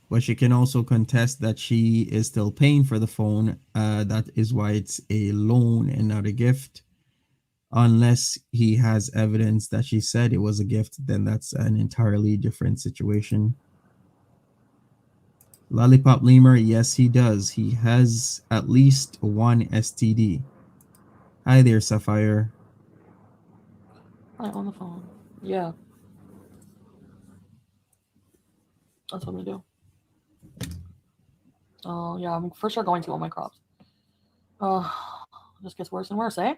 But she can also contest that she is still paying for the phone. That is why it's a loan and not a gift. Unless he has evidence that she said it was a gift, then that's an entirely different situation. Lollipop Lemur, yes, he does. He has at least one STD. Hi there, Sapphire. I'm on the phone. Yeah. That's what I'm going to do. Oh, yeah, I'm for sure going to all my crops. It just gets worse and worse, eh?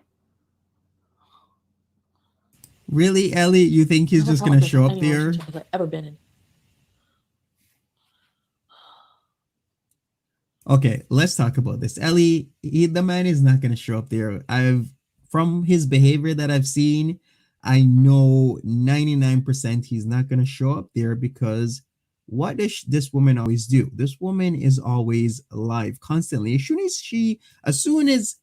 Really, Ellie? You think he's just going to show up there? I've ever been in. Okay, let's talk about this. Ellie, the man is not going to show up there. From his behavior that I've seen, I know 99% he's not going to show up there because what does this woman always do? This woman is always live constantly. As soon as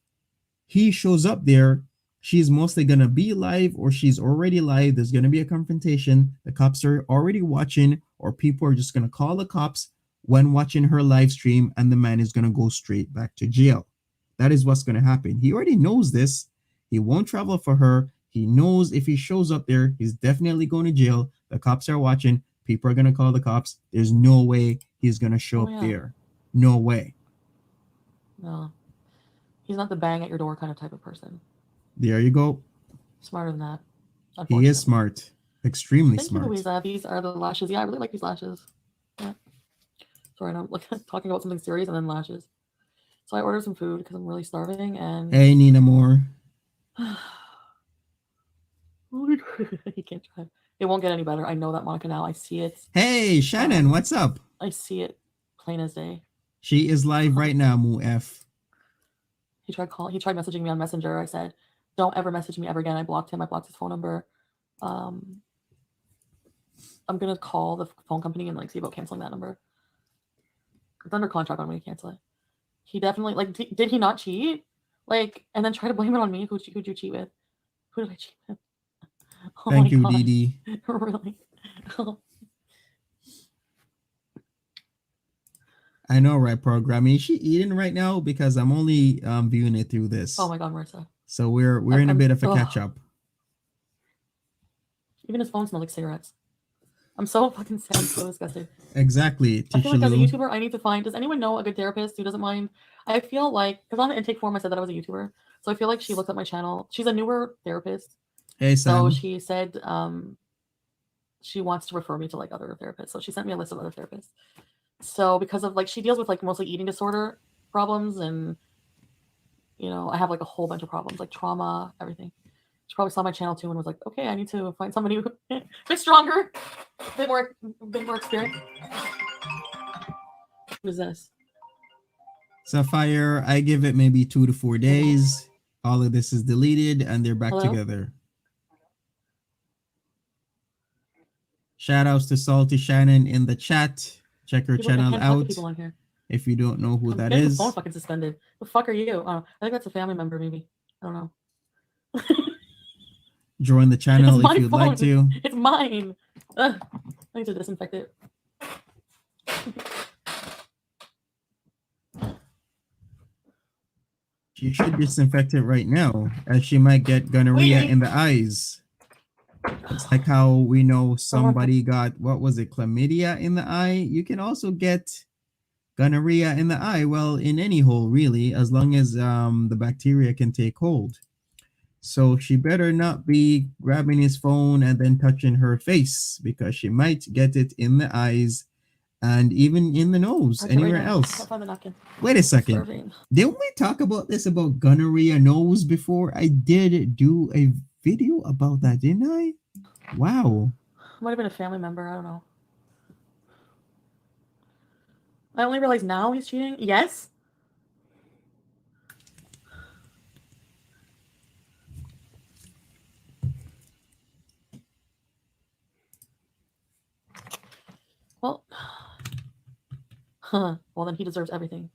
he shows up there, she's mostly going to be live or she's already live. There's going to be a confrontation. The cops are already watching, or people are just going to call the cops when watching her live stream, and the man is going to go straight back to jail. That is what's going to happen. He already knows this. He won't travel for her. He knows if he shows up there, he's definitely going to jail. The cops are watching. People are going to call the cops. There's no way he's going to show up there. No way. No. He's not the bang at your door kind of type of person. There you go. Smarter than that. He is smart. Extremely smart. Thank you, Louisa. These are the lashes. Yeah, I really like these lashes. Yeah. Sorry, I'm talking about something serious and then lashes. So I ordered some food because I'm really starving. And hey, Nina Moore. He can't try. It won't get any better. I know that, Monica, now. I see it. Hey, Shannon, what's up? I see it plain as day. She is live right now, Moo F. He tried messaging me on Messenger. I said, don't ever message me ever again. I blocked him. I blocked his phone number. I'm gonna call the phone company and like see about canceling that number. It's under contract. I'm gonna cancel it. He definitely like. Did he not cheat? Like, and then try to blame it on me. Who'd you cheat with? Who did I cheat with? Oh Thank my you, god. Didi. Really? I know, right? Programming. Is she eating right now? Because I'm only viewing it through this. Oh my god, Marissa. So we're in a bit of a catch up. Even his phone smells like cigarettes. I'm so fucking sad. I'm so disgusted. Exactly. I feel like as a YouTuber, I need to find. Does anyone know a good therapist who doesn't mind? I feel like because on the intake form I said that I was a YouTuber, so I feel like she looked at my channel. She's a newer therapist. Hey, Sam. So she said she wants to refer me to like other therapists. So she sent me a list of other therapists. So because of like she deals with like mostly eating disorder problems and I have like a whole bunch of problems like trauma, everything. She probably saw my channel too and was like, okay, I need to find somebody who a bit stronger, a bit more experienced. What is this? Sapphire, I give it maybe 2 to 4 days. All of this is deleted and they're back together. Shout outs to Salty Shannon in the chat. Check her channel out. People on here. If you don't know who that is. Phone fucking suspended. The fuck are you? I think that's a family member, maybe. I don't know. Join the channel if you'd like to. It's mine. Ugh. I need to disinfect it. She should disinfect it right now, as she might get gonorrhea in the eyes. It's like how we know somebody got, what was it, chlamydia in the eye? You can also get gonorrhea in the eye, well, in any hole, really, as long as the bacteria can take hold. So she better not be grabbing his phone and then touching her face, because she might get it in the eyes and even in the nose, anywhere else. Wait a second. Didn't we talk about this, about gonorrhea nose before? I did do a video about that, didn't I? Wow. Might have been a family member. I don't know. I only realized now he's cheating. Yes. Well, well then he deserves everything.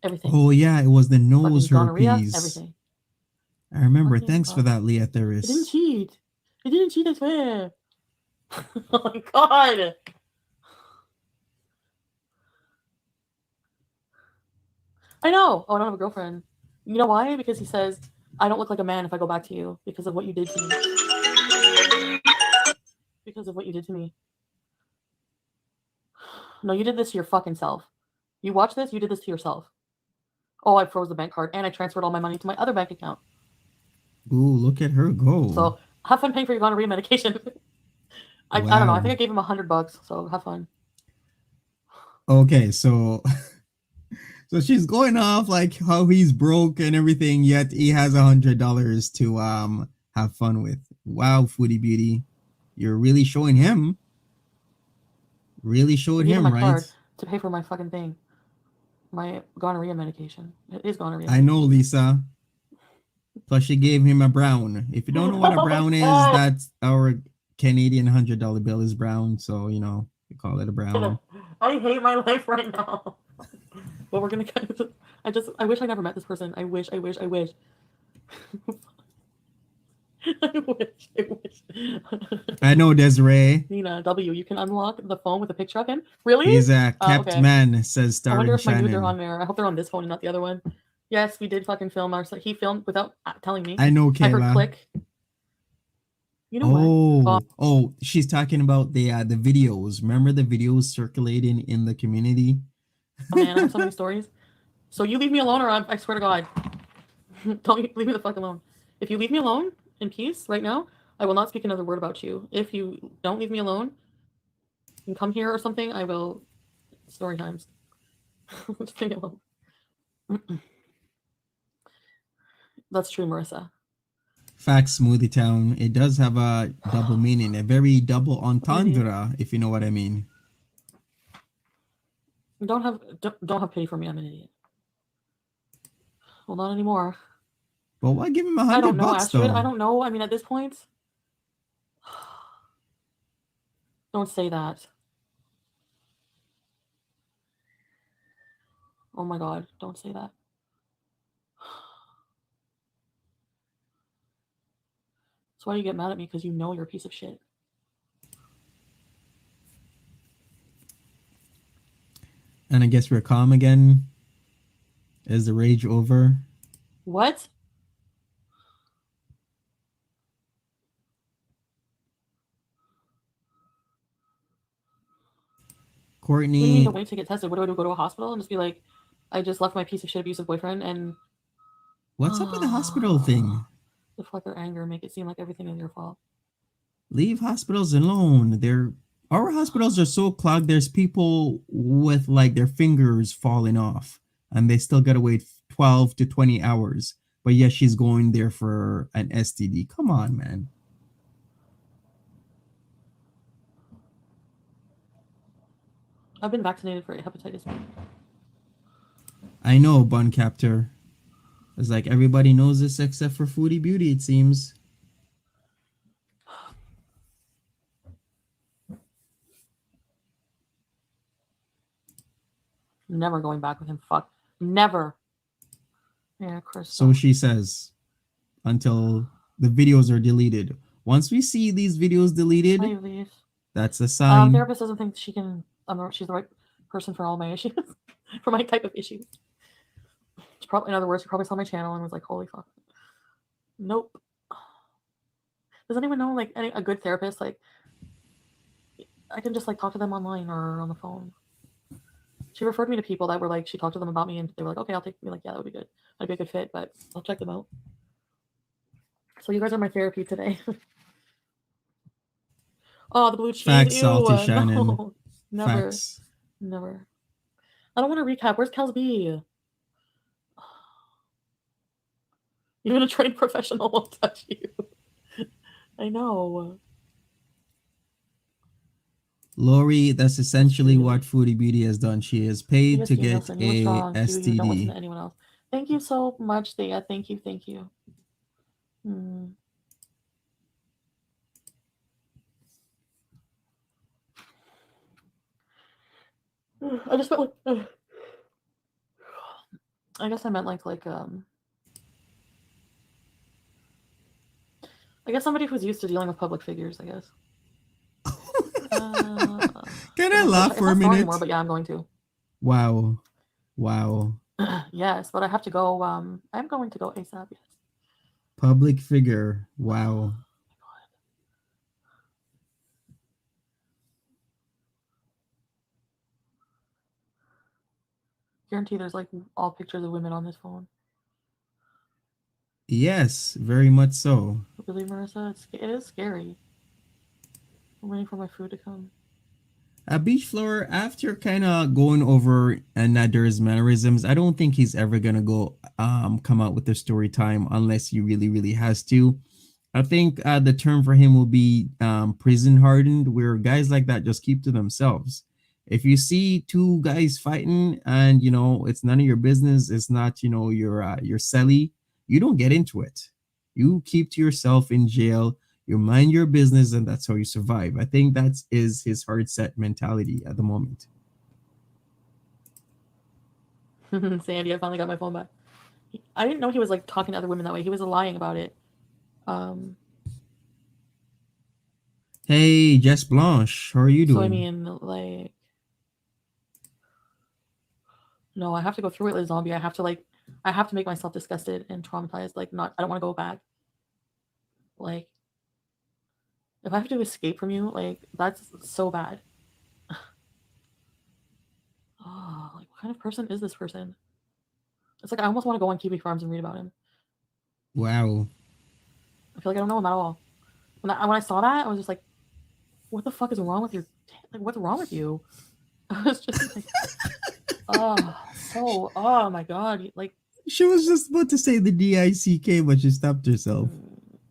Everything. Oh yeah, it was the nose herpes. Everything. I remember. Thanks for that, Leah Theris. He didn't cheat. He didn't cheat, I swear. Oh my god. I know. Oh, I don't have a girlfriend. You know why? Because he says, I don't look like a man if I go back to you because of what you did to me. Because of what you did to me. No, you did this to your fucking self. You watch this, you did this to yourself. Oh, I froze the bank card and I transferred all my money to my other bank account. Ooh, look at her go. So have fun paying for your gonorrhea medication. I don't know. I think I gave him $100, so have fun. Okay, so she's going off like how he's broke and everything, yet he has $100 to have fun with. Wow, Foodie Beauty, you're really showing him. Really showing him, right? Card to pay for my fucking thing, my gonorrhea medication. It is gonorrhea. I know, Lisa. Plus, she gave him a brown. If you don't know what a brown is, that's our Canadian $100 bill is brown. So you call it a brown. I hate my life right now. Well, we're gonna get. I wish I never met this person. I wish. I wish. I know, Desiree. Nina W, you can unlock the phone with a picture of him. Really? He's a kept man, says Star. I wonder if my nudes are on there. I hope they're on this phone and not the other one. Yes, we did fucking film our. He filmed without telling me. I know, Kayla. I heard click. You know what? Oh, she's talking about the videos. Remember the videos circulating in the community? Oh man, I have so many stories. So you leave me alone, or I swear to God, don't leave me the fuck alone. If you leave me alone in peace right now, I will not speak another word about you. If you don't leave me alone and come here or something, I will. Story times. Just leave me alone. That's true, Marissa. Facts, Smoothie Town. It does have a double meaning, a very double entendre, if you know what I mean. Don't have pity for me. I'm an idiot. Well, not anymore. Well, why give him $100 though? I don't know. I mean, at this point, Don't say that. Oh my god, don't say that. That's why you get mad at me, because you know you're a piece of shit. And I guess we're calm again. Is the rage over? What? Courtney. What do you mean, don't wait to get tested? What do I do? Go to a hospital and just be like, I just left my piece of shit abusive boyfriend and. What's up with the hospital thing? Deflect their anger, make it seem like everything is your fault. Leave hospitals alone. Our hospitals are so clogged. There's people with like their fingers falling off, and they still gotta wait 12 to 20 hours. But yes, she's going there for an STD. Come on, man. I've been vaccinated for hepatitis B. I know, Bun Captor. It's like everybody knows this except for Foodie Beauty, it seems. Never going back with him. Fuck. Never. Yeah, Chris. So she says, until the videos are deleted. Once we see these videos deleted, that's a sign. Therapist doesn't think she can. She's the right person for all my issues, for my type of issues. She probably, in other words, she probably saw my channel and was like, "Holy fuck." Nope. Does anyone know like a good therapist? Like, I can just like talk to them online or on the phone. She referred me to people that were like, she talked to them about me and they were like, okay, I'll take me. Like, yeah, that would be good. I'd be a good fit, but I'll check them out. So you guys are my therapy today. Oh, the blue cheese. Facts, Salty Shannon. No, never. Facts. Never. I don't want to recap. Where's Kels B? Even a trained professional won't touch you. I know. Lori, that's essentially what Foodie Beauty has done. She is paid to get a STD. You don't listen to anyone else. Thank you so much, Thea. Thank you. I just felt like. I guess I meant like I guess somebody who's used to dealing with public figures. I guess. Can I laugh for a minute? Anymore, but yeah, I'm going to. Wow. Yes, but I have to go. I'm going to go ASAP. Yes. Public figure. Wow. Guarantee there's like all pictures of women on this phone. Yes, very much so. Really, Marissa? It is scary. I'm waiting for my food to come. Beach Floor, after kind of going over Nader's mannerisms, I don't think he's ever gonna go come out with the story time unless he really, really has to. I think the term for him will be prison hardened, where guys like that just keep to themselves. If you see two guys fighting and it's none of your business, it's not your celly, you don't get into it. You keep to yourself in jail. You mind your business, and that's how you survive. I think that is his hard set mentality at the moment. Sandy, I finally got my phone back. I didn't know he was like talking to other women that way. He was lying about it. Hey, Jess Blanche, how are you doing? So I mean, like, no, I have to go through it like a zombie. I have to make myself disgusted and traumatized. Like, I don't want to go back. Like, if I have to escape from you, like, that's so bad. Oh, like, what kind of person is this person? It's like I almost want to go on Kiwi Farms and read about him. Wow. I feel like I don't know him at all. When I saw that, I was just like, what the fuck is wrong with what's wrong with you? I was just like, oh my god. Like, she was just about to say the DICK, but she stopped herself.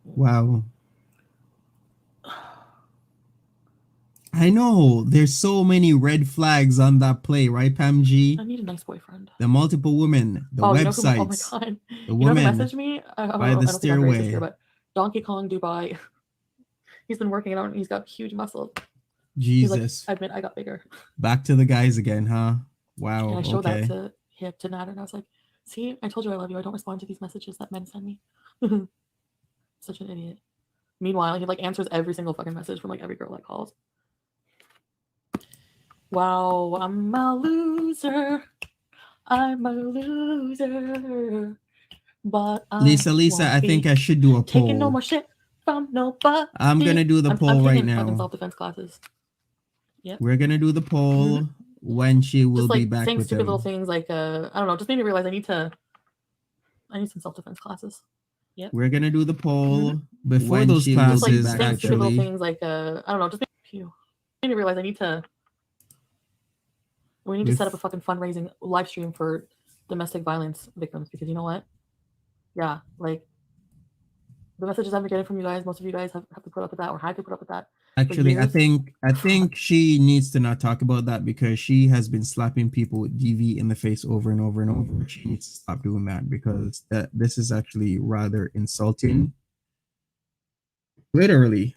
Wow. I know there's so many red flags on that play, right, Pam G? I need a nice boyfriend. The multiple women, the websites, oh my god, the women who messaged me by the stairway. But Donkey Kong Dubai, he's been working out and he's got huge muscles. Jesus. I admit I got bigger. Back to the guys again, huh? Wow. And I showed Okay. that to Nader, and I was like, see, I told you I love you. I don't respond to these messages that men send me. Such an idiot. Meanwhile, he like answers every single fucking message from like every girl that calls. Wow, I'm a loser. I'm a loser. But Lisa, I think I should do a poll. Taking no more shit from nobody. I'm gonna do the poll right now. Fucking self-defense classes. Yep. We're gonna do the poll when she will be back saying with stupid them. little things like I don't know, just made me realize I need some self-defense classes. Yep. We're gonna do the poll before those classes. Just like stupid little things like I don't know, just made me realize we need to set up a fucking fundraising live stream for domestic violence victims, because you know what? Yeah, like the messages I'm getting from you guys, most of you guys have to put up with that or had to put up with that. Actually, I think she needs to not talk about that, because she has been slapping people with DV in the face over and over and over. She needs to stop doing that, because this is actually rather insulting. Literally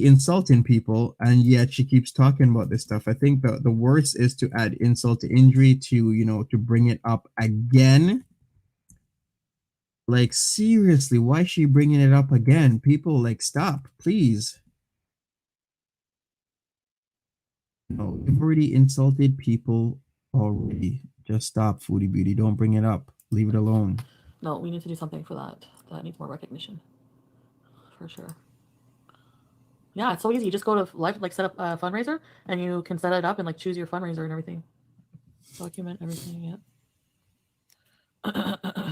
insulting people, and yet she keeps talking about this stuff. I think the worst is to add insult to injury, to bring it up again. Like, seriously, why is she bringing it up again? People, like, stop, please. No, you've already insulted people already. Just stop, Foodie Beauty. Don't bring it up. Leave it alone. No, we need to do something for that. That needs more recognition. For sure. Yeah, it's so easy. You just go to live, like set up a fundraiser, and you can set it up and like choose your fundraiser and everything. Document everything. Yeah.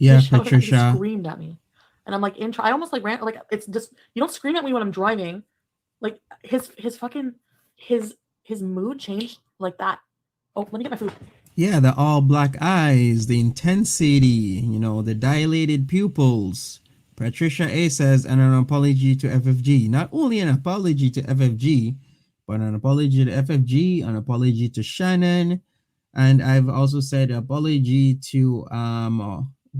Yeah, Patricia screamed at me, and I'm like I almost like ran. Like, it's just, you don't scream at me when I'm driving. Like his mood changed like that. Oh, let me get my food. Yeah, the all black eyes, the intensity, the dilated pupils. Patricia A says, and an apology to FFG. Not only an apology to FFG, but an apology to FFG, an apology to Shannon, and I've also said apology to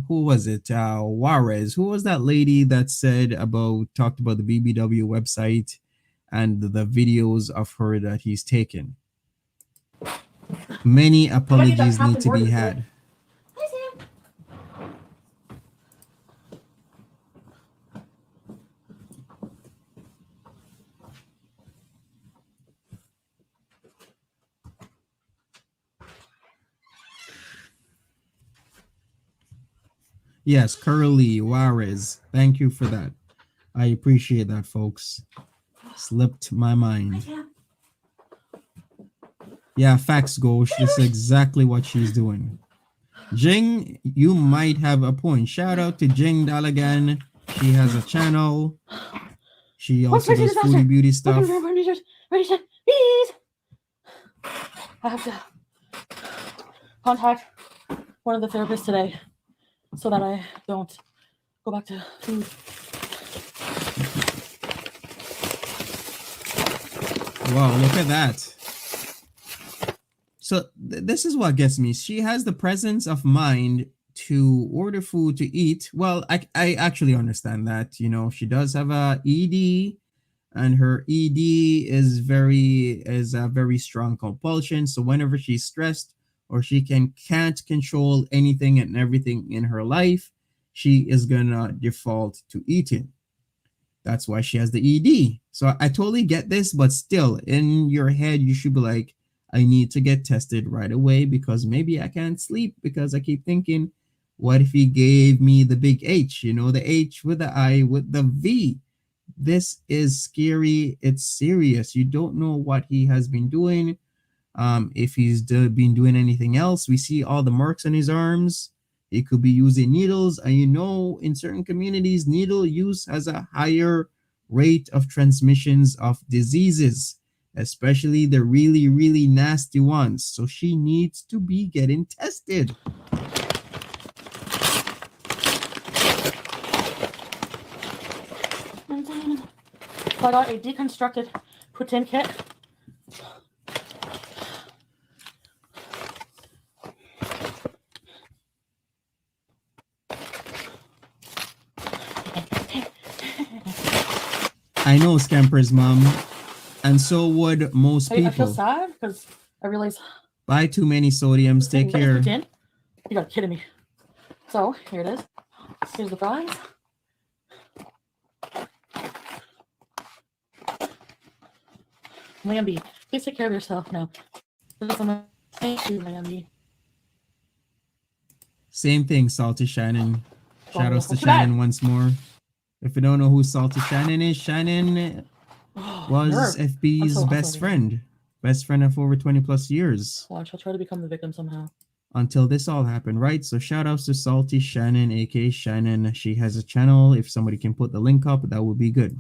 who was it? Juarez. Who was that lady that talked about the BBW website and the videos of her that he's taken? Many apologies need to be had. Yes, Curly Juarez. Thank you for that. I appreciate that, folks. Slipped my mind. Yeah, facts, Gosh. This is exactly what she's doing. Jing, you might have a point. Shout out to Jing Dalagan. She has a channel. She also does Foodie Beauty stuff. I have to contact one of the therapists today so that I don't go back to food. Wow, look at that. So this is what gets me. She has the presence of mind to order food to eat. Well, I actually understand that. She does have a ED, and her ED is a very strong compulsion. So whenever she's stressed or she can't control anything and everything in her life, she is gonna default to eating. That's why she has the ED. So I totally get this, but still, in your head, you should be like, I need to get tested right away, because maybe I can't sleep because I keep thinking, what if he gave me the big H, the H with the I with the V? This is scary. It's serious. You don't know what he has been doing. If he's been doing anything else. We see all the marks on his arms. He could be using needles. And in certain communities, needle use has a higher rate of transmissions of diseases, especially the really, really nasty ones. So she needs to be getting tested. So I got a deconstructed poutine kit. I know, Scamper's mom, and so would most people. I feel sad because I realize. Buy too many sodiums. Take care. You gotta be kidding me. So here it is. Here's the fries. Lambie, please take care of yourself now. Thank you, Lambie. Same thing, Salty Shannon. Shout outs to Shannon once more. If you don't know who Salty Shannon is, Shannon was FB's best friend. Best friend of over 20 plus years. Watch, I'll try to become the victim somehow. Until this all happened, right? So shout outs to Salty Shannon, aka Shannon. She has a channel. If somebody can put the link up, that would be good.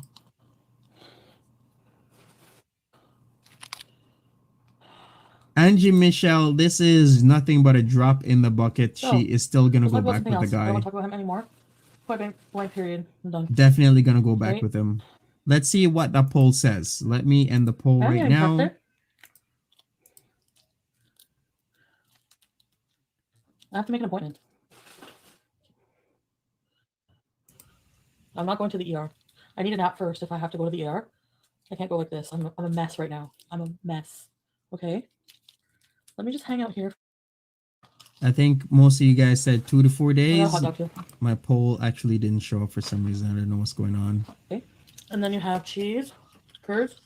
Angie Michelle, this is nothing but a drop in the bucket. So, she is still gonna go back with the guy. I don't want to talk about him anymore. Point period. I'm done. Definitely gonna go back with him. Let's see what the poll says. Let me end the poll right now. I have to make an appointment. I'm not going to the ER. I need an app first if I have to go to the ER. I can't go like this. I'm a mess right now. I'm a mess. Okay. Let me just hang out here. I think most of you guys said 2 to 4 days. My poll actually didn't show up for some reason. I don't know what's going on. Okay. And then you have cheese, curds.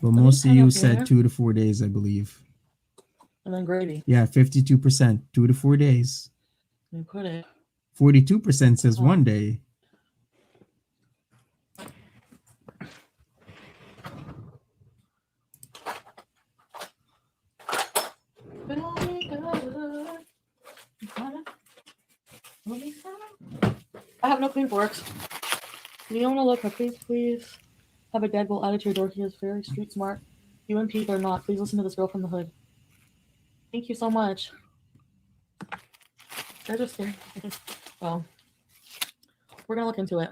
But most of you said 2 to 4 days, I believe. And then gravy. Yeah, 52%, 2 to 4 days. You put it. 42% says 1 day. I have no clean forks. Leona, look, please have a deadbolt added to your door. He is very street smart. You and Pete are not. Please listen to this girl from the hood. Thank you so much. They're just scared. Well, we're gonna look into it.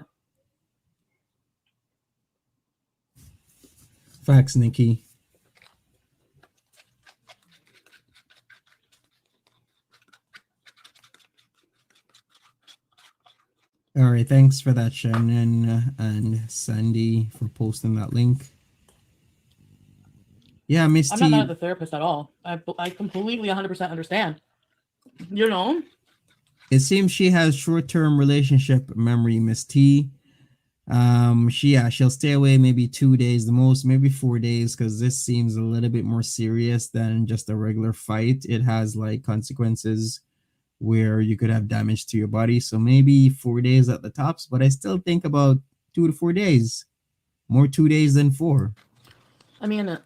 Facts, Nikki. All right, thanks for that, Shannon and Sandy, for posting that link. Yeah, Miss T. I'm not mad at the therapist at all. I completely 100% understand. You know? It seems she has short-term relationship memory, Miss T. She'll stay away maybe 2 days the most, maybe 4 days, because this seems a little bit more serious than just a regular fight. It has like consequences where you could have damage to your body. So maybe 4 days at the tops, but I still think about 2 to 4 days. More 2 days than 4. I mean,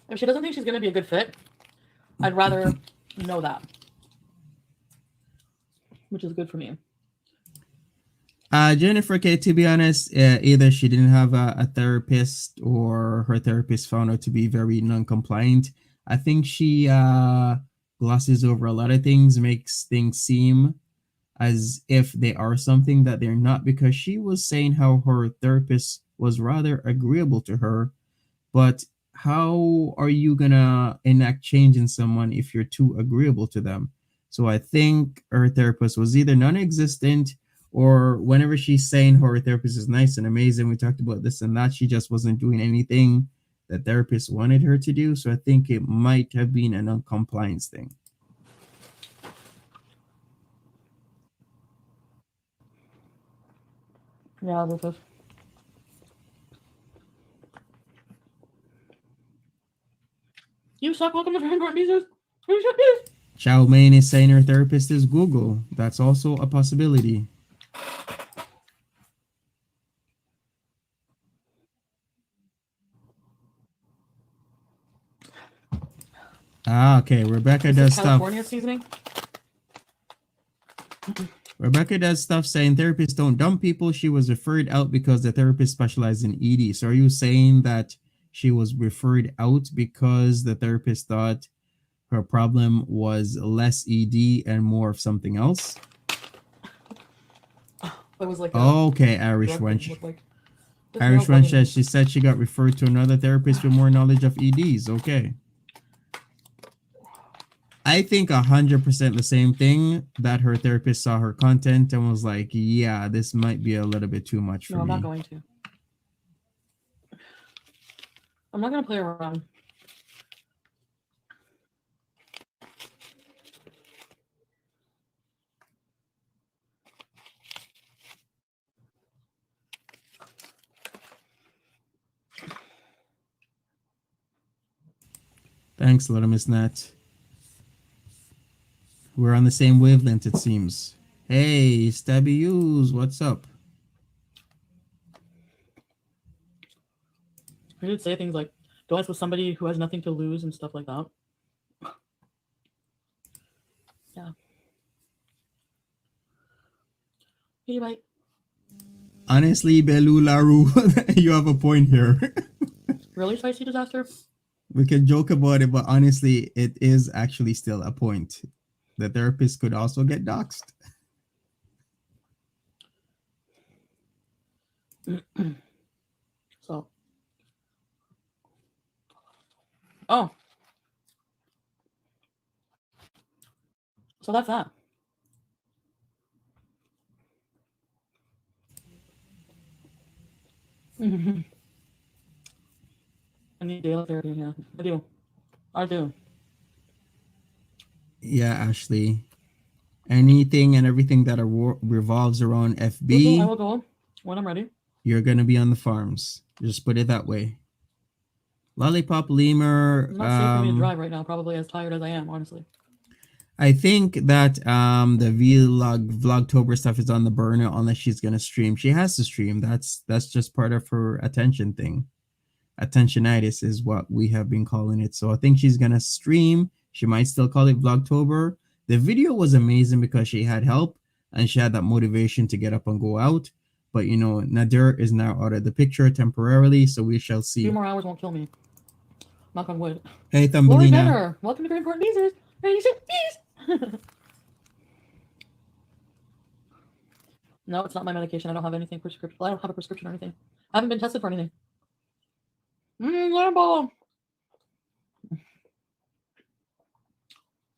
if she doesn't think she's going to be a good fit, I'd rather know that. Which is good for me. Jennifer K, to be honest, either she didn't have a therapist or her therapist found her to be very non-compliant. I think she glosses over a lot of things, makes things seem as if they are something that they're not, because she was saying how her therapist was rather agreeable to her. But how are you gonna enact change in someone if you're too agreeable to them? So I think her therapist was either non-existent, or whenever she's saying her therapist is nice and amazing, we talked about this and that, she just wasn't doing anything the therapist wanted her to do. So I think it might have been a non-compliance thing. Yeah, Lucas. You suck. Welcome to Vanguard Pieces. Chow Mein is saying her therapist is Google. That's also a possibility. Okay. Rebecca does stuff. California seasoning. Rebecca does stuff saying therapists don't dump people. She was referred out because the therapist specialized in ED. So are you saying that she was referred out because the therapist thought her problem was less ED and more of something else? It was like okay, Irish wench. Irish wench says she said she got referred to another therapist with more knowledge of EDs. Okay. I think 100% the same thing, that her therapist saw her content and was like, yeah, this might be a little bit too much for No, I'm me. not going to. I'm not going to play around. Thanks, Little Miss Nat. We're on the same wavelength, it seems. Hey, Stabby Yous, what's up? I did say things like, go out with somebody who has nothing to lose and stuff like that. Yeah. Hey, bye. Honestly, Belularu, you have a point here. Really, Spicy Disaster? We can joke about it, but honestly, it is actually still a point. The therapist could also get doxxed. So. Oh. So that's that. I need daily therapy, yeah. I do. Yeah, Ashley. Anything and everything that revolves around I FB, will go when I'm ready. you're going to be on the farms. Just put it that way. Lollipop Lemur. It's not safe for me to drive right now, probably as tired as I am, honestly. I think that the Vlogtober stuff is on the burner unless she's gonna stream. She has to stream. That's just part of her attention thing. Attentionitis is what we have been calling it. So I think she's gonna stream. She might still call it Vlogtober. The video was amazing because she had help and she had that motivation to get up and go out. But you know, Nader is now out of the picture temporarily, so we shall see. 2 more hours won't kill me. Knock on wood. Hey, Thumbelina. Nader, welcome to Very Important Bees. Ready to bees. No, it's not my medication. I don't have anything prescription. I don't have a prescription or anything. I haven't been tested for anything. Lambo.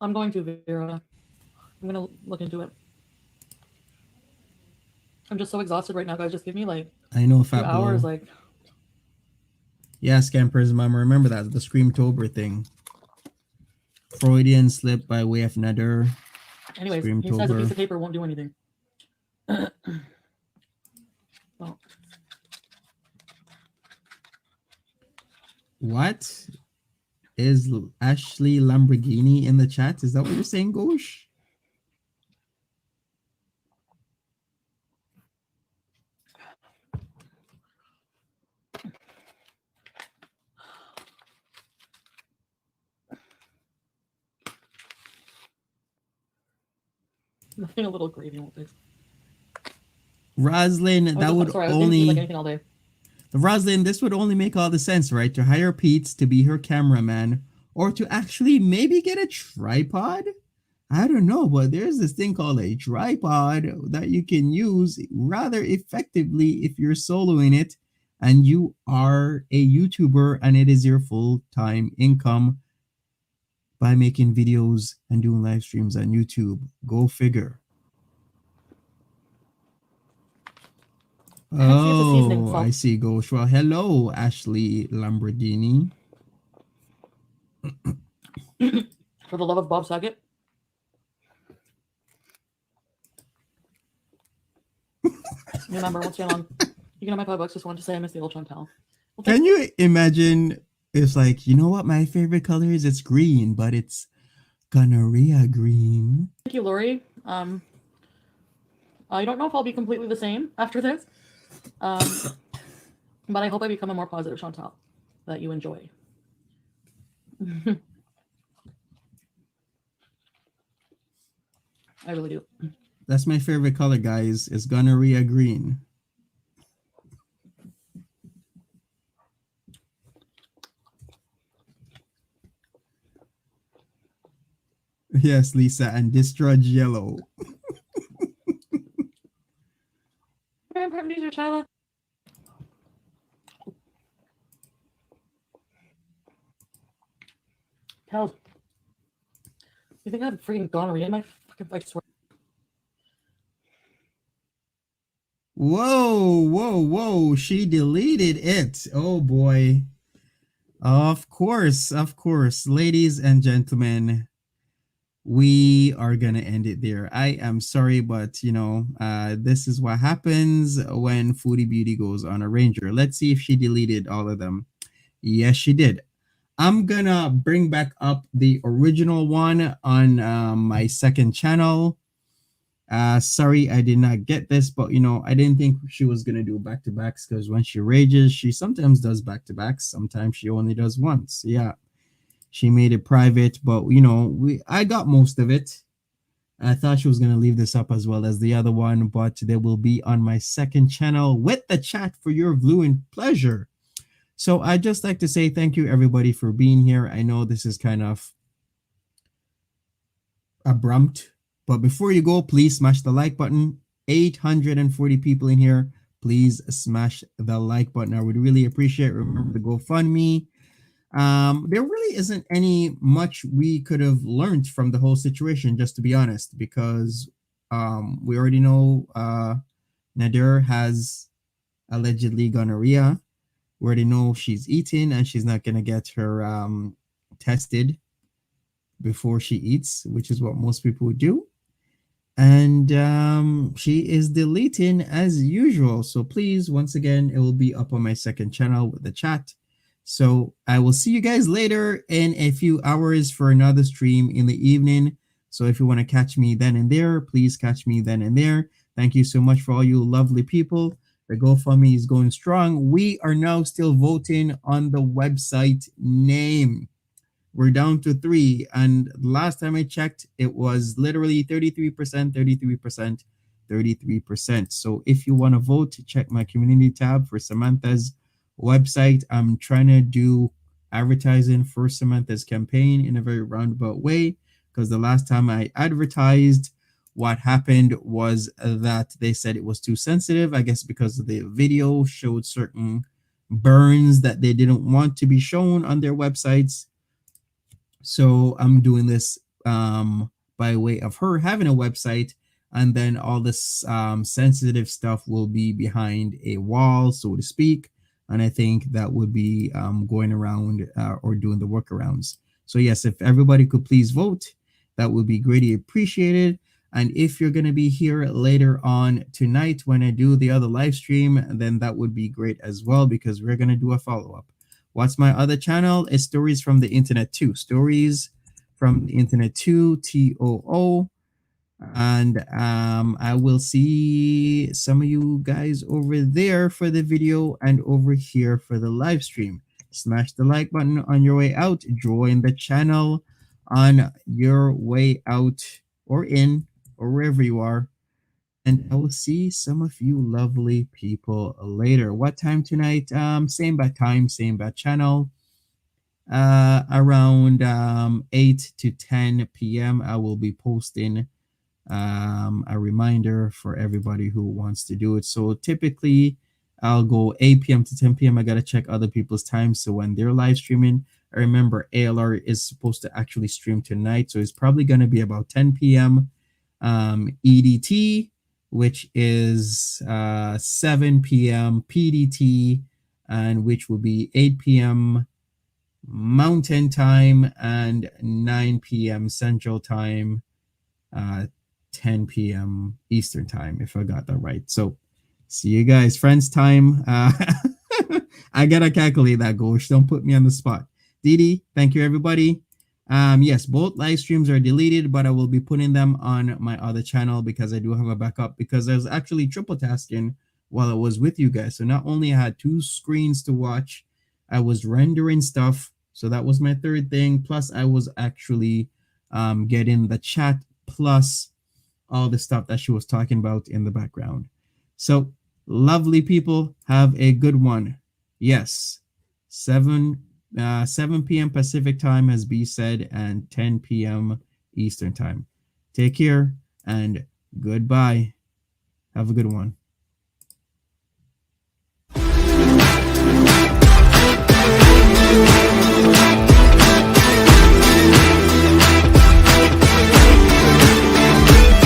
I'm going to, Vera. I'm going to look into it. I'm just so exhausted right now, guys. Just give me like I know, 2 hours. Like, yeah, Scampers, Mama. Remember that the Screamtober thing. Freudian slip by way of Nader. Anyways, he says a piece of paper won't do anything. Well. What is Ashley Lamborghini in the chat? Is that what you're saying, Gosh? Nothing a little gravy won't fix. Roslyn, that would only like anything all day. Roslyn, this would only make all the sense, right? To hire Pete to be her cameraman, or to actually maybe get a tripod. I don't know, but there's this thing called a tripod that you can use rather effectively if you're soloing it and you are a YouTuber and it is your full-time income by making videos and doing live streams on YouTube. Go figure. Oh, I see, Gosh. Well, hello, Ashley Lamborghini. For the love of Bob Saget. Remember, once you're on, you can have my $5. Just wanted to say I miss the old Chantal. Well, can you imagine? It's like, you know what my favorite color is? It's green, but it's gonorrhea green. Thank you, Lori. I don't know if I'll be completely the same after this, but I hope I become a more positive Chantal that you enjoy. I really do. That's my favorite color, guys. It's gonorrhea green. Yes, Lisa, and discharge yellow. Very important news, Shyla. Kels. You think I have freaking gonorrhea in my fucking, I swear. Whoa, whoa, whoa. She deleted it. Oh boy. Of course, of course. Ladies and gentlemen, we are gonna end it there. I am sorry, but this is what happens when Foodie Beauty goes on a ranger. Let's see if she deleted all of them. Yes, she did. I'm gonna bring back up the original one on my second channel. Sorry, I did not get this, but I didn't think she was gonna do back to backs because when she rages, she sometimes does back to backs. Sometimes she only does once. Yeah, she made it private, but I got most of it. I thought she was gonna leave this up as well as the other one, but they will be on my second channel with the chat for your viewing pleasure. So I'd just like to say thank you everybody for being here. I know this is kind of abrupt, but before you go, please smash the like button. 840 people in here. Please smash the like button. I would really appreciate it. Remember the GoFundMe. There really isn't any much we could have learned from the whole situation, just to be honest, because we already know Nader has allegedly gonorrhea. We already know she's eating and she's not gonna get her tested before she eats, which is what most people would do. And she is deleting as usual. So please, once again, it will be up on my second channel with the chat. So I will see you guys later in a few hours for another stream in the evening. So if you want to catch me then and there, please catch me then and there. Thank you so much for all you lovely people. The GoFundMe is going strong. We are now still voting on the website name. We're down to 3. And last time I checked, it was literally 33%, 33%, 33%. So if you want to vote, check my community tab for Samantha's website. I'm trying to do advertising for Samantha's campaign in a very roundabout way, because the last time I advertised, what happened was that they said it was too sensitive, I guess because the video showed certain burns that they didn't want to be shown on their websites. So I'm doing this by way of her having a website, and then all this sensitive stuff will be behind a wall, so to speak. And I think that would be going around or doing the workarounds. So yes, if everybody could please vote, that would be greatly appreciated. And if you're going to be here later on tonight when I do the other live stream, then that would be great as well, because we're going to do a follow-up. What's my other channel? It's Stories from the Internet 2. Stories from the Internet 2, TOO. And I will see some of you guys over there for the video and over here for the live stream. Smash the like button on your way out. Join the channel on your way out or in or wherever you are. And I will see some of you lovely people later. What time tonight? Same bad time, same bad channel. Around 8 to 10 p.m. I will be posting a reminder for everybody who wants to do it. So typically I'll go 8 p.m. to 10 p.m. I gotta check other people's times, so when they're live streaming, I remember ALR is supposed to actually stream tonight, so it's probably gonna be about 10 p.m. EDT, which is 7 p.m. PDT, and which will be 8 p.m. Mountain Time and 9 p.m. Central Time, 10 p.m. Eastern Time, if I got that right. So see you guys. Friends time. I gotta calculate that, Gosh. Don't put me on the spot. Didi, thank you, everybody. Yes, both live streams are deleted, but I will be putting them on my other channel because I do have a backup, because I was actually triple tasking while I was with you guys. So not only I had 2 screens to watch, I was rendering stuff. So that was my third thing. Plus I was actually getting the chat plus all the stuff that she was talking about in the background. So lovely people, have a good one. Yes, 7 p.m. Pacific time, as B said, and 10 p.m. Eastern time. Take care and goodbye. Have a good one.